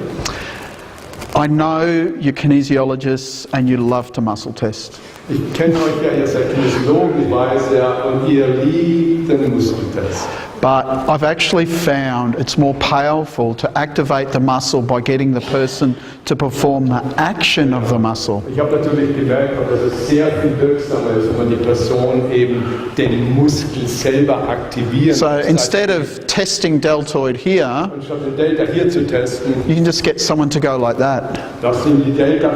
I know you're kinesiologists and you love to muscle test. Ich kenne euch ja, ihr seid Kinesiologen, ich weiß ja, und ihr liebt den Muskeltest. But I've actually found it's more powerful to activate the muscle by getting the person to perform the action of the muscle. Ich habe natürlich gemerkt, dass es sehr viel wirksamer ist, wenn man die Person eben den Muskel selber aktivieren. So Das heißt, instead of testing deltoid here, anstatt den Delta hier zu testen, you can just get someone to go like that. das sind die Delta,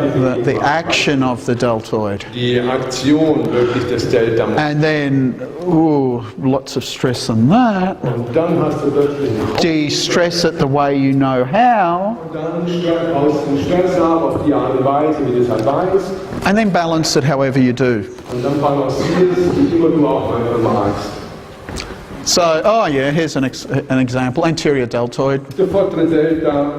The action of the deltoid. die Aktion wirklich des Delta. And then, ooh, lots of stress on that. Und dann hast du wirklich De-stress it the way you know how. und dann aus dem Stress ab auf die Art und Weise, wie du es halt weißt. And then balance it however you do. Und dann balancierst du, wie immer du auch einfach magst. So, oh yeah, here's an example. Anterior deltoid. Der vordere Delta,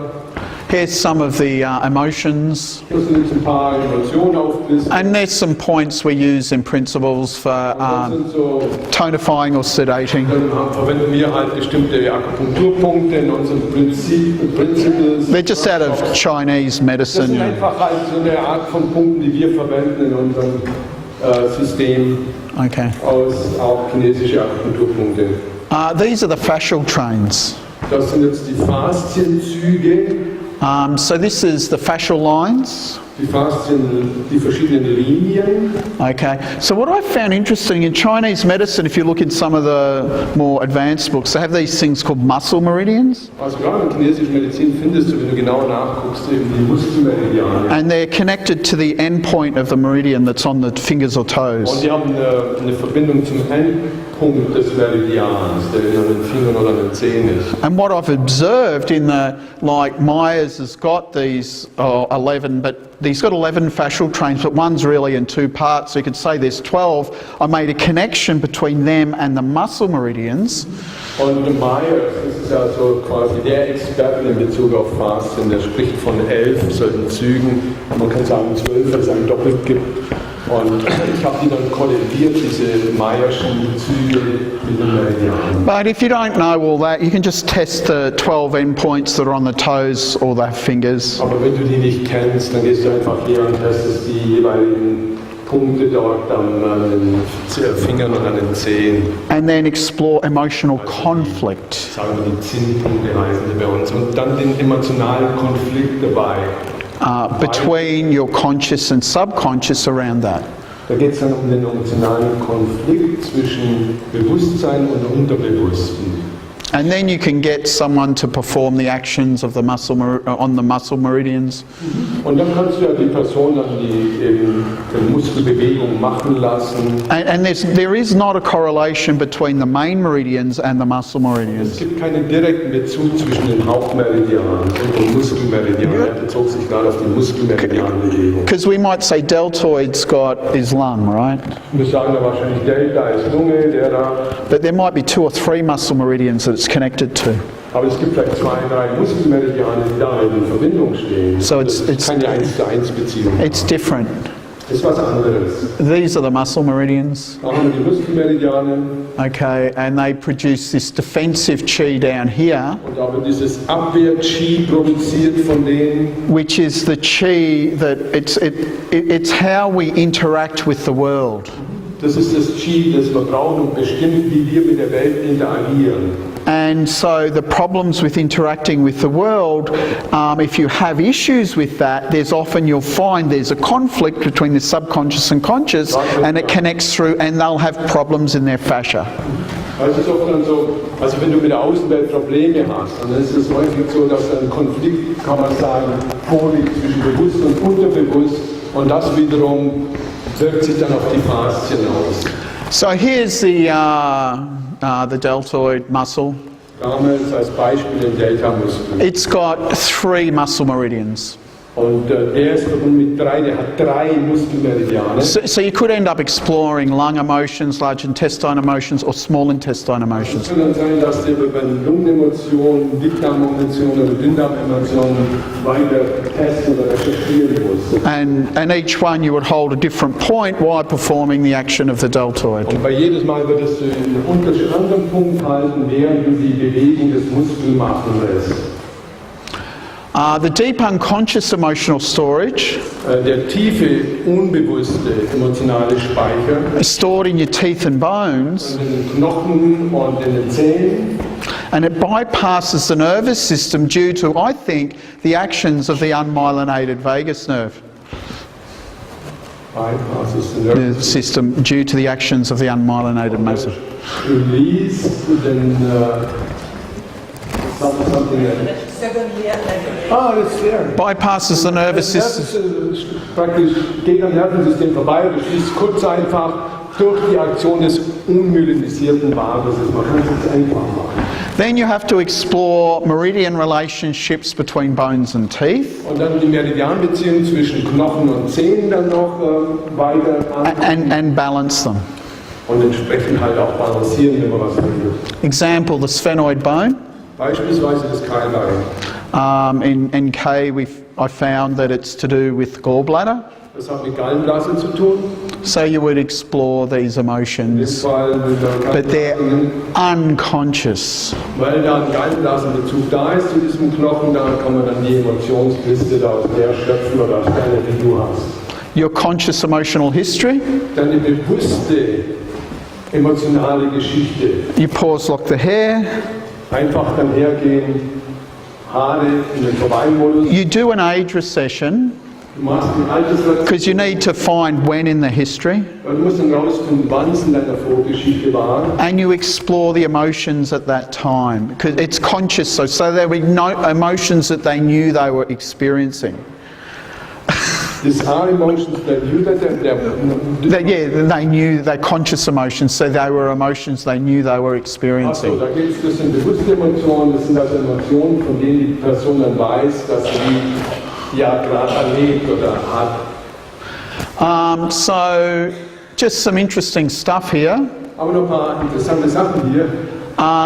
Here's some of the emotions. das sind jetzt ein paar Emotionen auflisten. And there's some points we use in principles for Das sind so, tonifying or sedating. dann verwenden wir halt bestimmte Akupunkturpunkte in unseren Principles. They're just out of Chinese Das sind medicine. einfach halt so eine Art von Punkten, die wir verwenden in unserem System Okay. aus auch chinesische Akupunkturpunkte. These are the fascial trains. Das sind jetzt die Faszienzüge, So this is the fascial lines. die Faszien, die verschiedenen Linien. Okay, so what I found interesting in Chinese medicine, if you look in some of the more advanced books, they have these things called muscle meridians, Also gerade in chinesischer Medizin findest du, wenn du genau nachguckst, eben die Muskelmeridiane. and they're connected to the end point of the meridian that's on the fingers or Und toes. die haben eine Verbindung zum Endpunkt des Meridians, der an den Fingern oder an den Zehen ist. And what I've observed in the, like Myers has got these 11, but he's got 11 fascial trains, but one's really in two parts, so you could say there's 12. I made a connection between them and the muscle meridians. Und Myers, das ist ja so quasi der Experte in Bezug auf Faszien, der spricht von 11 solchen Zügen. Man kann sagen 12, weil es einen doppelt gibt. Und ich habe die dann korreliert, diese Meyerschen Züge mit den Meridianen. But if you don't know all that, you can just test the 12 endpoints that are on the toes or the fingers. Aber wenn du die nicht kennst, dann gehst du einfach her und testest die jeweiligen Punkte dort an den Fingern und an den Zehen. And then explore emotional conflict. Sagen wir, die Zinnpunkte heißen die bei uns. Und dann den emotionalen Konflikt dabei. Between your conscious and subconscious around that. Da geht es dann um den emotionalen Konflikt zwischen Bewusstsein und Unterbewussten. And then you can get someone to perform the actions of the muscle on the muscle meridians. Und dann kannst du ja die Person dann die Muskelbewegung machen lassen. And there is not a correlation between the main meridians and the muscle Es meridians. gibt keinen direkten Bezug zwischen den Hauptmeridianen und den Muskelmeridianen. Er bezog sich gerade auf die Muskelmeridianbewegung. Because we might say deltoid's got his lung, right? Wir sagen da wahrscheinlich Delta ist Lunge, der da. But there might be 2 or 3 muscle meridians that it's connected to. Aber es gibt vielleicht 2, 3 Muskelmeridiane, die da in Verbindung stehen. So Das ist keine 1:1 Beziehung. It's different. Das ist was anderes. These are the muscle meridians. Da haben wir die Muskelmeridiane. Okay, and they produce this defensive chi down here, Und da wird dieses Abwehr-Chi produziert von denen. which is the chi that it's how we interact with the world. Das ist das Chi, das wir brauchen und bestimmt, wie wir mit der Welt interagieren. And so the problems with interacting with the world, if you have issues with that, there's often you'll find there's a conflict between the subconscious and conscious, and it connects through, and they'll have problems in their fascia. Also es ist oft dann so, also wenn du mit der Außenwelt Probleme hast, dann ist es häufig so, dass ein Konflikt, kann man sagen, vorliegt zwischen bewusst und unterbewusst, und das wiederum wirkt sich dann auf die Faszien aus. So here's the deltoid muscle. Damals als Beispiel den Delta-Muskel. It's got 3 muscle meridians. Und der ist verbunden mit 3, der hat 3 Muskelmeridiane. So you could end up exploring lung emotions, large intestine emotions, or small intestine Es emotions. kann dann sein, dass du über Lungenemotionen, Dickdarmemotionen oder Dünndarmemotionen weiter testen oder recherchieren musst. And each one you would hold a different point while performing the action of the deltoid. Und bei jedes Mal würdest du einen anderen Punkt halten, während du die Bewegung des Muskels machen lässt. The deep unconscious emotional storage Der tiefe, unbewusste emotionale Speicher is stored in your teeth and bones, in den Knochen und in den Zähnen. and it bypasses the nervous system due to, I think, the actions of the unmyelinated vagus nerve Bypasses the the nervous system due to the actions of the unmyelinated muscle. release, then something that. Ah, that's there. Bypasses the nervous Das system. ist praktisch, geht am Nervensystem vorbei, du schließt kurz einfach durch die Aktion des unmyelinisierten Vagus. Man kann es jetzt einfach machen. Then you have to explore meridian relationships between bones and teeth, Und dann die Meridianbeziehung zwischen Knochen und Zähnen dann noch weiter and balance them. und entsprechend halt auch balancieren, wenn man was will. Example, the sphenoid bone. Beispielsweise das Keilbein. In K, I found that it's to do with gallbladder. Das hat mit Gallenblase zu tun. So you would explore these In dem emotions, Fall mit der but they're Gallenblase, unconscious. weil da ein Gallenblasenbezug da ist zu diesem Knochen, da kann man dann die Emotionsliste da aus der schöpfen oder aus der, die du hast. Your conscious emotional history. Deine bewusste emotionale Geschichte. You pause, lock the hair. Einfach dann hergehen, Haare in den Vorbeimodus. You do an age recession Du machst die Altersrelation, because you need to find when in the history, weil du musst dann rausfinden, wann es in deiner Vorgeschichte war. and you explore the emotions at that time because it's conscious. So there were no emotions that they knew they were experiencing. These are emotions that you They knew they're conscious emotions, so they were emotions they knew they were Achso, experiencing. da geht's, das sind bewusste Emotionen, das sind also Emotionen, von denen die Person dann weiß, dass sie ja gerade erlebt oder hat. So just some interesting stuff here. Aber noch ein paar interessante Sachen hier.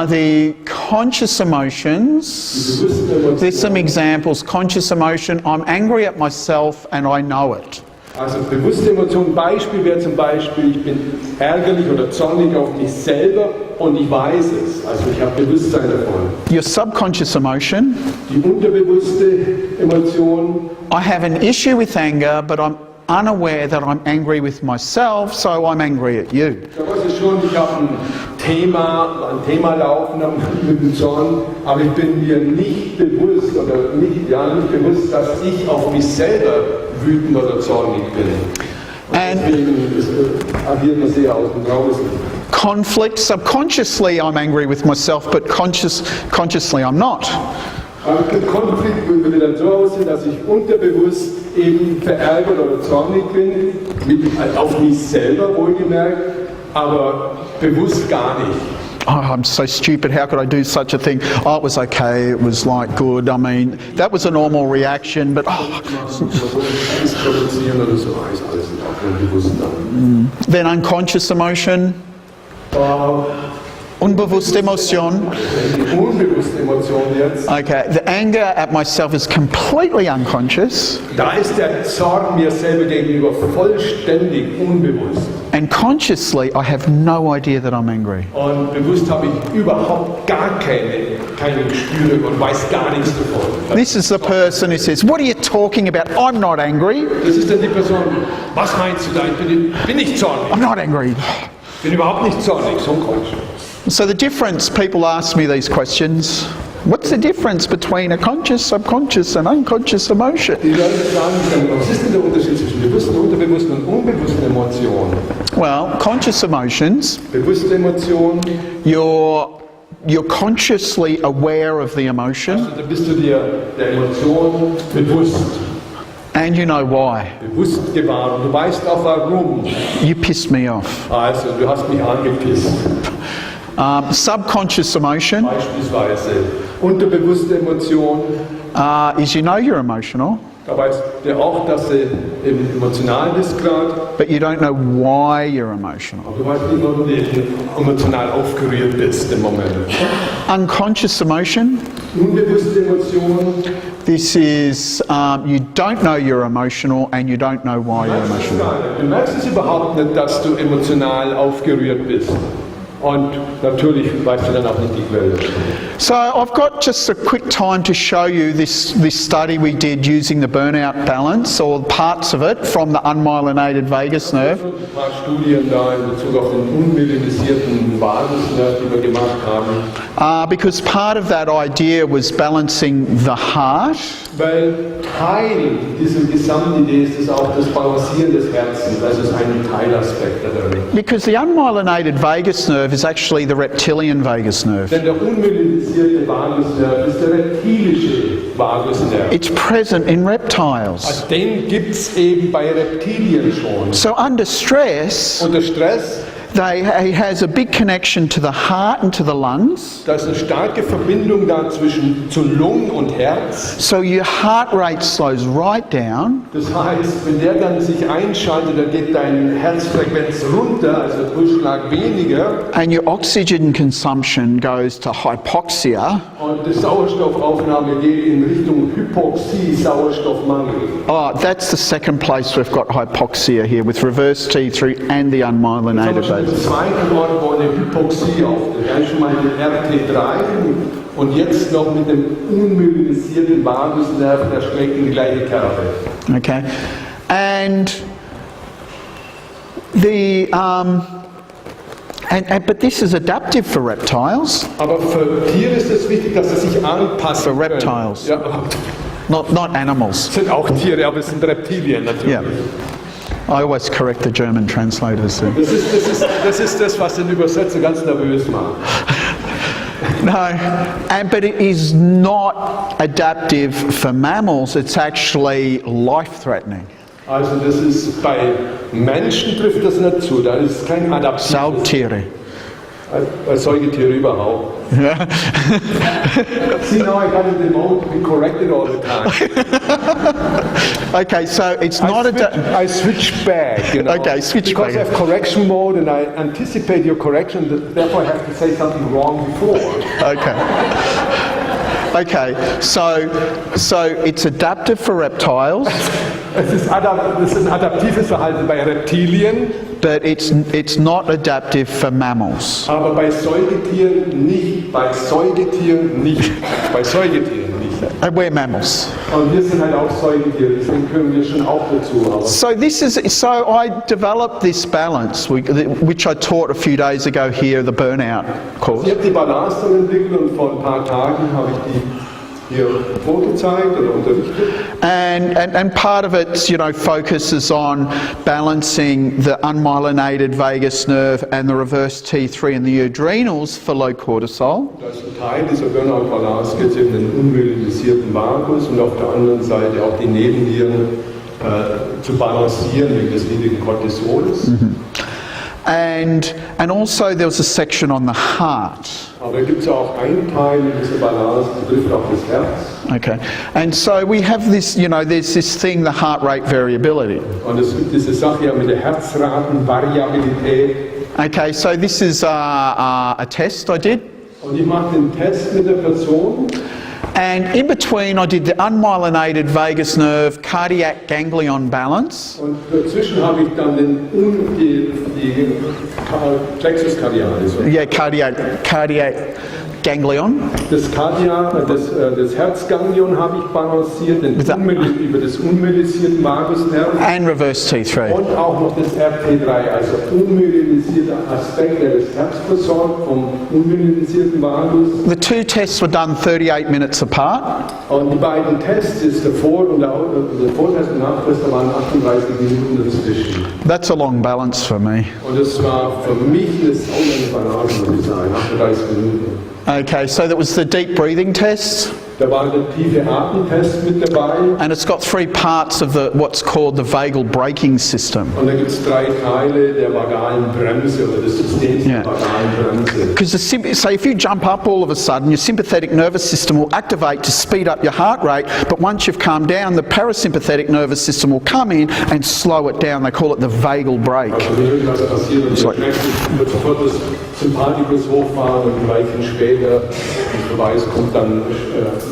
The conscious emotions, Die bewussten Emotionen. there's some examples. Conscious emotion, I'm angry at myself and I know it. Also bewusste Emotionen, Beispiel wäre zum Beispiel, ich bin ärgerlich oder zornig auf mich selber und ich weiß es. Also ich habe Bewusstsein davon. Your subconscious emotion, Die unterbewusste Emotion, I have an issue with anger, but I'm unaware that I'm angry with myself, so I'm angry at you. da weiß ich schon, ich habe ein Thema laufen mit dem Zorn, aber ich bin mir nicht bewusst oder nicht bewusst, dass ich auf mich selber wütend oder zornig bin. Und And- deswegen agiert man sehr aus dem Draußen. Conflict, subconsciously I'm angry with myself, but consciously I'm not. Aber der Konflikt würde dann so aussehen, dass ich unterbewusst eben verärgert oder zornig bin, auf mich selber wohlgemerkt, aber bewusst gar nicht. Oh, I'm so stupid, how could I do such a thing? Oh, it was okay, it was like good, I mean, that was a normal reaction, but then unconscious emotion, unbewusste Emotion. Unbewusste Emotion jetzt. Okay, the anger at myself is completely unconscious. Da ist der Zorn mir selber gegenüber vollständig unbewusst. And consciously, I have no idea that I'm angry. Und bewusst habe ich überhaupt gar keine Gespüre und weiß gar nichts davon. This is the person who says, what are you talking about? I'm not angry. Das ist dann die Person, was meinst du da? Ich bin nicht zornig. I'm not angry. Ich bin überhaupt nicht zornig, so ein Quatsch. So the difference, people ask me these questions. What's the difference between a conscious, subconscious and unconscious emotion? Die Leute fragen dann, was ist denn der Unterschied zwischen bewussten, unterbewussten und unbewussten Emotionen? Well, conscious emotions, Bewusste Emotionen, you're consciously aware of the emotion also da bist du dir der Emotion bewusst. and you know why. Bewusst gewahr und du weißt auch warum. You pissed me off. Also, du hast mich angepisst. Subconscious emotion Beispielsweise. Unterbewusste Emotion, is you know you're emotional, da weißt du auch, dass du eben emotional bist gerade, but you don't know why you're emotional. aber du weißt nicht, warum du emotional aufgerührt bist im Moment. Unconscious emotion, Unbewusste Emotion, this is you don't know you're emotional and you don't know why you're emotional. du merkst es überhaupt nicht, dass du emotional aufgerührt bist. Und natürlich weißt du dann auch nicht die Quelle. So I've got just a quick time to show you this study we did using the burnout balance, or parts of it, from the unmyelinated vagus nerve. Ein paar Studien da in Bezug auf den unmyelinisierten Vagusnerv, die wir gemacht haben. Because part of that idea was balancing the heart, Weil Teil dieser Gesamtidee ist es auch das Balancieren des Herzens, also ist ein Teilaspekt darin. because the unmyelinated vagus nerve is actually the reptilian vagus nerve. Denn der unmyelinisierte Vagusnerv ist der reptilische Vagusnerv. It's present in reptiles. Den gibt es eben bei Reptilien schon. So under stress, Unter Stress, it has a big connection to the heart and to the lungs. da ist eine starke Verbindung da zu Lungen und Herz. So your heart rate slows right down. Das heißt, wenn der dann sich einschaltet, dann geht deine Herzfrequenz runter, also Pulsschlag weniger. And your oxygen consumption goes to hypoxia. Und die Sauerstoffaufnahme geht in Richtung Hypoxie, Sauerstoffmangel. Oh, that's the second place we've got hypoxia here with reverse T3 and the unmyelinated Im vagus. zweiten Ort, wo eine Hypoxie auftritt. Eigentlich mal mit RT3 und jetzt noch mit dem unmyelinisierten Vagusnerv, der schlägt in die gleiche Kerbe. Okay, and the but this is adaptive for reptiles, Aber für Tiere ist es wichtig, dass sie sich anpassen for reptiles, können. Ja, not animals. sind auch Tiere, aber es sind Reptilien natürlich. Yeah, I always correct the German translators. Das ist das, was den Übersetzer ganz nervös macht. No, but it is not adaptive for mammals. It's actually life-threatening. Also das ist bei Menschen trifft das nicht zu, da ist kein adaptives. Saugtiere. Bei Säugetieren überhaupt. See, now I got it remote, be corrected all the time. Okay, so it's not I switch back, you know. Okay, switch because back. I have correction mode and I anticipate your correction, therefore I have to say something wrong before. Okay. Okay, so it's adaptive for reptiles, Das ist ein adaptives Verhalten bei Reptilien, but it's not adaptive for mammals. aber bei Säugetieren nicht. Bei Säugetieren nicht. Bei Säugetieren nicht. And we're mammals. Und wir sind halt auch Säugetiere, deswegen können wir schon auch dazu. Aber So I developed this balance, which I taught a few days ago here, the burnout course. ich habe die Balance dann entwickelt und vor ein paar Tagen habe ich die hier vorgezeigt oder unterrichtet. And part of it, focuses on balancing the unmyelinated vagus nerve and the reverse T3 and the adrenals for low cortisol. Da ist ein Teil dieser Burnout-Balance geht eben den unmyelinisierten Vagus und auf der anderen Seite auch die Nebennieren zu balancieren wegen des niedrigen Cortisols. And also there was a section on the heart. Aber gibt es auch einen Teil, diese Balance betrifft auch das Herz. Okay, and so we have this, you know, there's this thing, the heart rate variability. Und es gibt diese Sache ja mit der Herzratenvariabilität. Okay, so this is a test I did. Und ich mache den Test mit der Person. And in between I did the unmyelinated vagus nerve cardiac ganglion balance. Und dazwischen habe ich dann die Plexus cardialis. Yeah, cardiac ganglion. Das Herzganglion habe ich balanciert, über das unmyelisierten Vagusnerv. And reverse T3. Und auch noch das RT3, also unmyelisierter Aspekt, der das Herz versorgt, vom unmyelisierten Vagus. The two tests were done 38 minutes apart. Und die beiden Tests, der Vortest und der Nachtest, da waren 38 Minuten dazwischen. That's a long balance for me. Und das war für mich eine saulange Balance, würde ich sagen, 38 Minuten. Okay, so that was the deep breathing test. Da war der tiefe Atemtest mit dabei. And it's got three parts of what's called the Vagal Braking system. Und da gibt es 3 Teile der vagalen Bremse oder des Systems der vagalen Bremse. Because so if you jump up all of a sudden, your sympathetic nervous system will activate to speed up your heart rate, but once you've calmed down, the parasympathetic nervous system will come in and slow it down. They call it the Vagal Brake. Also wenn irgendwas passiert und wird sofort das Sympathikus hochfahren und gleich später im Beweis kommt dann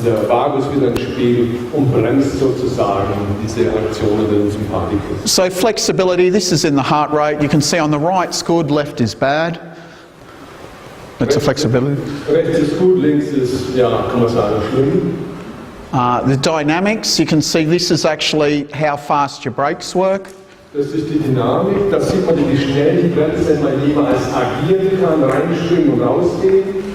der Vagus wieder ins Spiel und bremst sozusagen diese Aktionen des Sympathikus. So flexibility, this is in the heart rate. You can see on the right's good, left is bad. That's a flexibility. Rechts ist gut, links ist, ja, kann man sagen, schlimm. The dynamics, you can see this is actually how fast your brakes work. Das ist die Dynamik, da sieht man, wie schnell die Bremse jeweils agieren kann, reinspringen und rausgehen.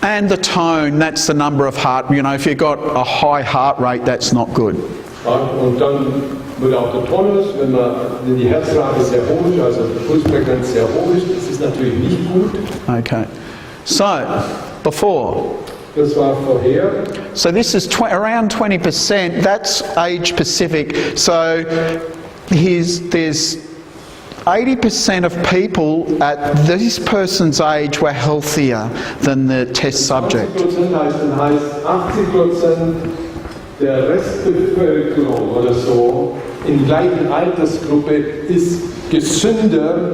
And the tone, that's the number of heart, you know, if you've got a high heart rate, that's not good. Und dann wird auch der Tonus, wenn die Herzrate sehr hoch ist, also die Pulsfrequenz sehr hoch ist, das ist natürlich nicht gut. Okay, so before. Das war vorher. So this is around 20%, that's age specific. So there's 80% of people at this person's age were healthier than the test subject. 20% heißt 80% der Restbevölkerung oder so in gleichen Altersgruppe ist gesünder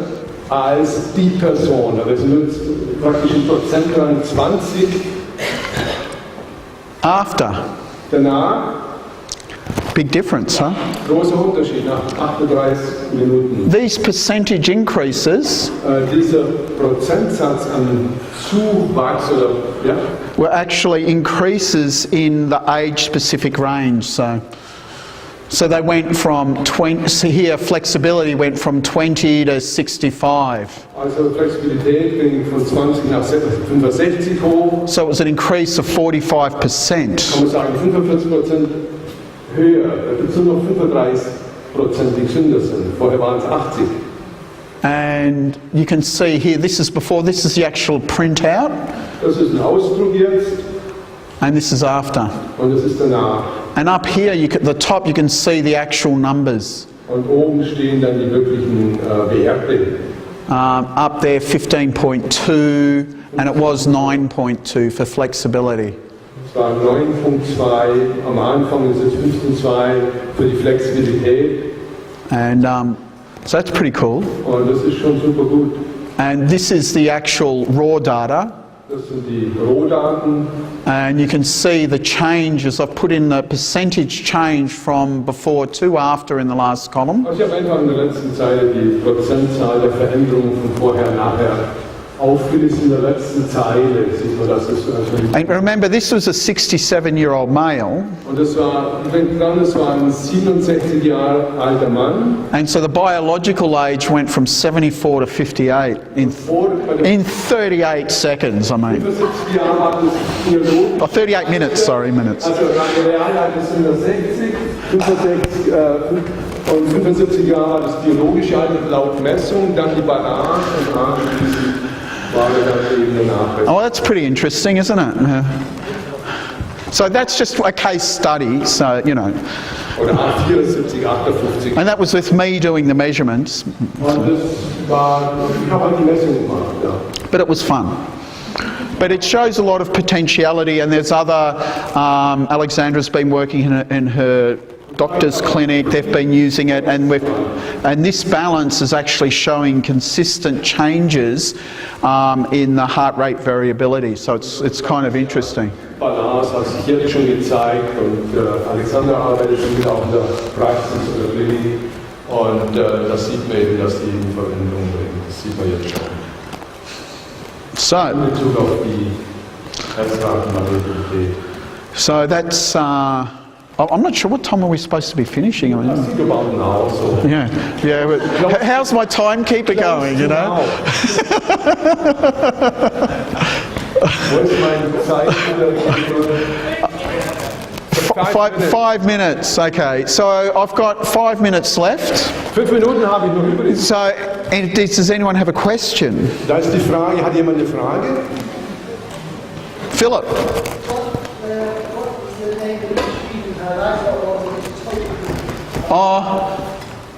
als die Person. Das sind praktisch im Prozentrang 20. After. Danach. Big difference, huh? Großer Unterschied nach 38 Minuten. These percentage increases dieser Prozentsatz an Zuwachs were actually increases in the age-specific range. So they went from 20. So here, flexibility went from 20 to 65. Also Flexibilität ging von 20 nach 65 hoch. So it was an increase of 45%. Kann man sagen, 45% höher, es sind noch 35% die gesünder sind. Vorher waren es 80. And you can see here, this is before, this is the actual printout. Das ist ein Ausdruck jetzt. And this is after. Und das ist danach. And up here, the top, you can see the actual numbers. Und oben stehen dann die wirklichen Werte. Up there, 15.2, and it was 9.2 for flexibility. Es war 9.2, am Anfang ist es 15.2 für die Flexibilität. And so that's pretty cool. Und das ist schon super gut. And this is the actual raw data. Das sind die Rohdaten. And you can see the changes. I've put in the percentage change from before to after in the last column. Also ich habe einfach in der letzten Zeile die Prozentzahl der Veränderungen von vorher und nachher aufgelistet in der letzten Zeile. Sieht man, das ist and remember, this was a 67-year-old male. Und das war, ich denke dran, das war ein 67 Jahre alter Mann. And so the biological age went from 74 to 58 in 38 seconds, I mean. 75 Jahre war das biologisch. Oh, 38 minutes, sorry, minutes. Also Realalter sind das 60, 65 und 75 Jahre war das biologische Alter laut Messung, dann die Balance und anschließend war dann eben der Nachweis. Oh, that's pretty interesting, isn't it? So that's just a case study, so, you know. Oder 74, 58. And that was with me doing the measurements. Und das war, ich habe halt die Messung gemacht, ja. But it was fun. But it shows a lot of potentiality, and there's other, Alexandra's been working in her doctor's clinic, they've been using it, and this balance is actually showing consistent changes in the heart rate variability, so it's kind of interesting. Balance hat sich jetzt schon gezeigt und Alexandra arbeitet schon wieder auf der Praxis oder Klinik und das sieht man eben, dass die in Verbindung bringen. Das sieht man jetzt schon. So, In Bezug auf die Herzratenvariabilität. so that's, I'm not sure what time are we supposed to be finishing. I I mean, think about now, so. yeah, but how's my timekeeper going, you know? Wo ist mein Zeichen? 5 minutes, okay. So I've got 5 minutes left. 5 Minuten habe ich noch übrig. So, and does anyone have a question? Da ist die Frage, hat jemand eine Frage? Philip? Oh,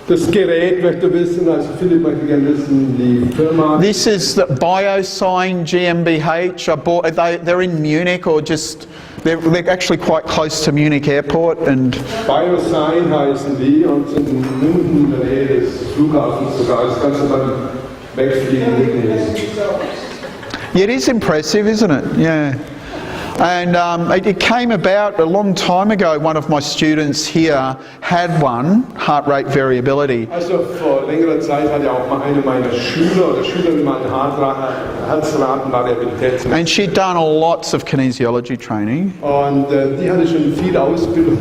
Das Gerät möchte wissen, also Philipp möchte gerne wissen, die Firma. this is the Biosign GmbH. I bought. They're in Munich, or just they're actually quite close to Munich Airport. And Biosign heißen die und sind in München in der Nähe des Flughafens sogar. Das kannst du beim Wegfliegen mitlesen. yeah, it is impressive, isn't it? Yeah. And it came about a long time ago. One of my students here had one, heart rate variability. Also vor längerer Zeit hat ja auch mal eine meiner Schüler oder Schülerin mal eine Herzratenvariabilität. And she'd done lots of kinesiology training. Und die hatte schon viel Ausbildung.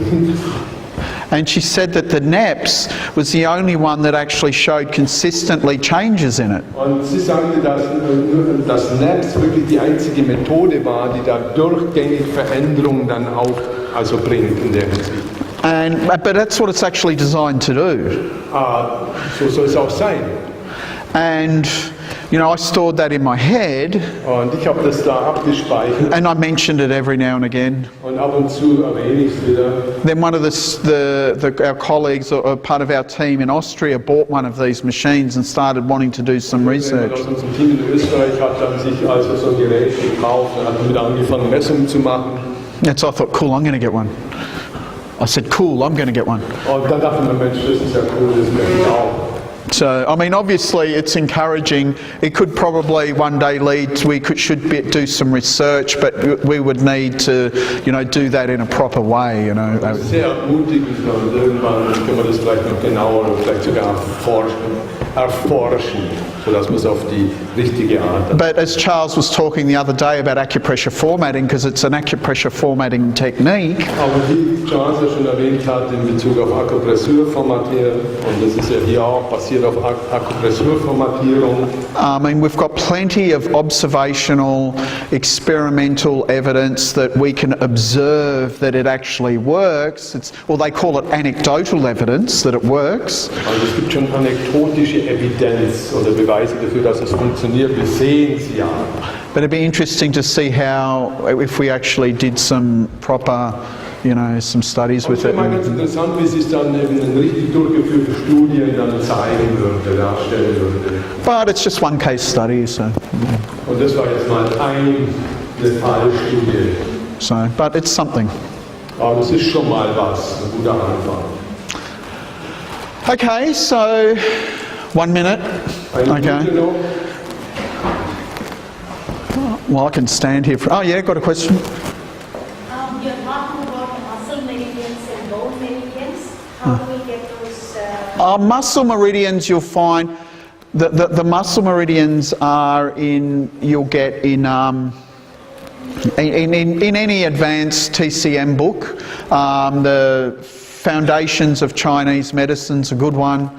And she said that the NEPS was the only one that actually showed consistently changes in it. Und sie sagte, dass NAPS wirklich die einzige Methode war, die da durchgängig Veränderungen dann auch also bringt in der Hinsicht. But that's what it's actually designed to do. So soll es auch sein. And, you know, I stored that in my head, Und ich habe das da abgespeichert and I mentioned it every now and again. und ab und zu erwähne ich es wieder. Then one of our colleagues, or part of our team in Austria, bought one of these machines and started wanting to do some research. Aus unserem Team in Österreich hat dann sich also so ein Gerät gekauft und hat damit angefangen, Messungen zu machen. And so I thought, cool, I'm going to get one. I said, cool, I'm going to get one. Und dann dachte man, Mensch, das ist ja cool, das möchte ich auch. So, I mean, obviously it's encouraging. It could probably one day lead to, do some research, but we would need to, you know, do that in a proper way, you know. Sehr ermutigend und irgendwann können wir das vielleicht noch genauer und vielleicht sogar erforschen, sodass man es auf die richtige Art. But as Charles was talking the other day about acupressure formatting, because it's an acupressure formatting technique. Aber wie Charles ja schon erwähnt hat, in Bezug auf Akupressur formatieren, und das ist ja hier auch basiert auf Akupressurformatierung. I mean, we've got plenty of observational, experimental evidence that we can observe that it actually works. Well, they call it anecdotal evidence that it works. Also es gibt schon anekdotische Evidenz oder Beweise dafür, dass es funktioniert. Wir sehen sie ja. But it'd be interesting to see how, if we actually did some proper, you know, some studies with Es it. wäre mal ganz interessant, wie sich dann eben in richtig durchgeführte Studien dann zeigen würde, darstellen würde. But it's just one case study, so. Und das war jetzt mal eine Fallstudie. So, but it's something. Aber das ist schon mal was, ein guter Anfang. Okay, so 1 minute. Eine Okay. Minute noch. Well, I can stand here. Oh, yeah, got a question. You're talking about muscle meridians and bone meridians. How do we get those? Muscle meridians, you'll find the muscle meridians are you'll get in any advanced TCM book. The Foundations of Chinese Medicine's a good one,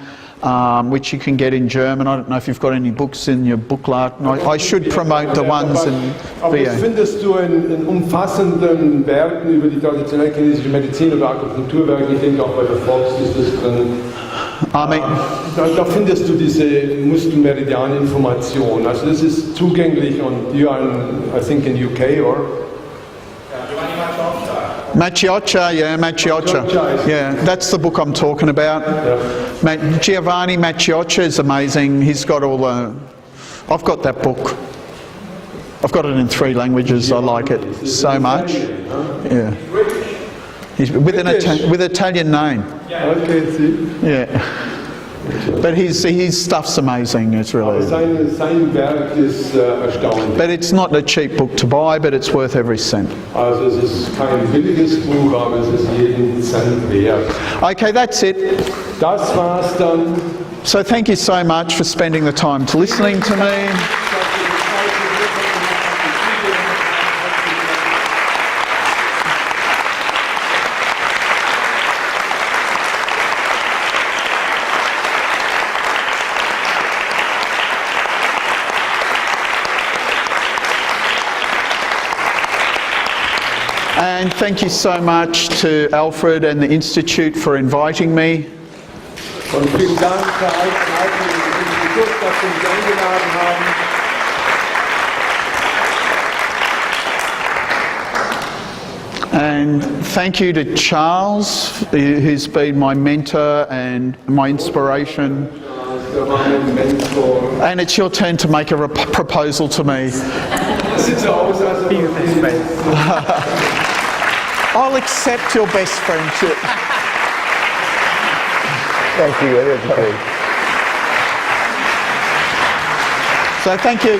which you can get in German. I don't know if you've got any books in your booklet. I should promote the ones in Aber das VA. findest du in umfassenden Werken über die traditionelle chinesische Medizin oder Akupunkturwerken. Ich denke auch bei der Fox ist das drin. I mean, Da findest du diese Muskelmeridian-Information. Also das ist zugänglich und you are, I think, in UK, or? Ja, die waren immer Tochter. Macchioccia, yeah, Macchioccia. Yeah, that's the book I'm talking about. Giovanni Macchioccia is amazing. He's got all the... I've got that book. I've got it in 3 languages. I like it so much. Yeah. He's with Italian name. Yeah. But his stuff's amazing. It's really. Sein Werk ist erstaunlich. But it's not a cheap book to buy, but it's worth every cent. Also es ist kein billiges Buch, aber es ist jeden Cent wert. Okay, that's it. Das war's dann. So thank you so much for spending the time to listening to me. And thank you so much to Alfred and the Institute for inviting me. Und vielen Dank, Herr Alfred und dem Institut, dass Sie mich eingeladen haben. And thank you to Charles, who's been my mentor and my inspiration. And it's your turn to make a proposal to me. I'll accept your best friendship. Thank you. So thank you.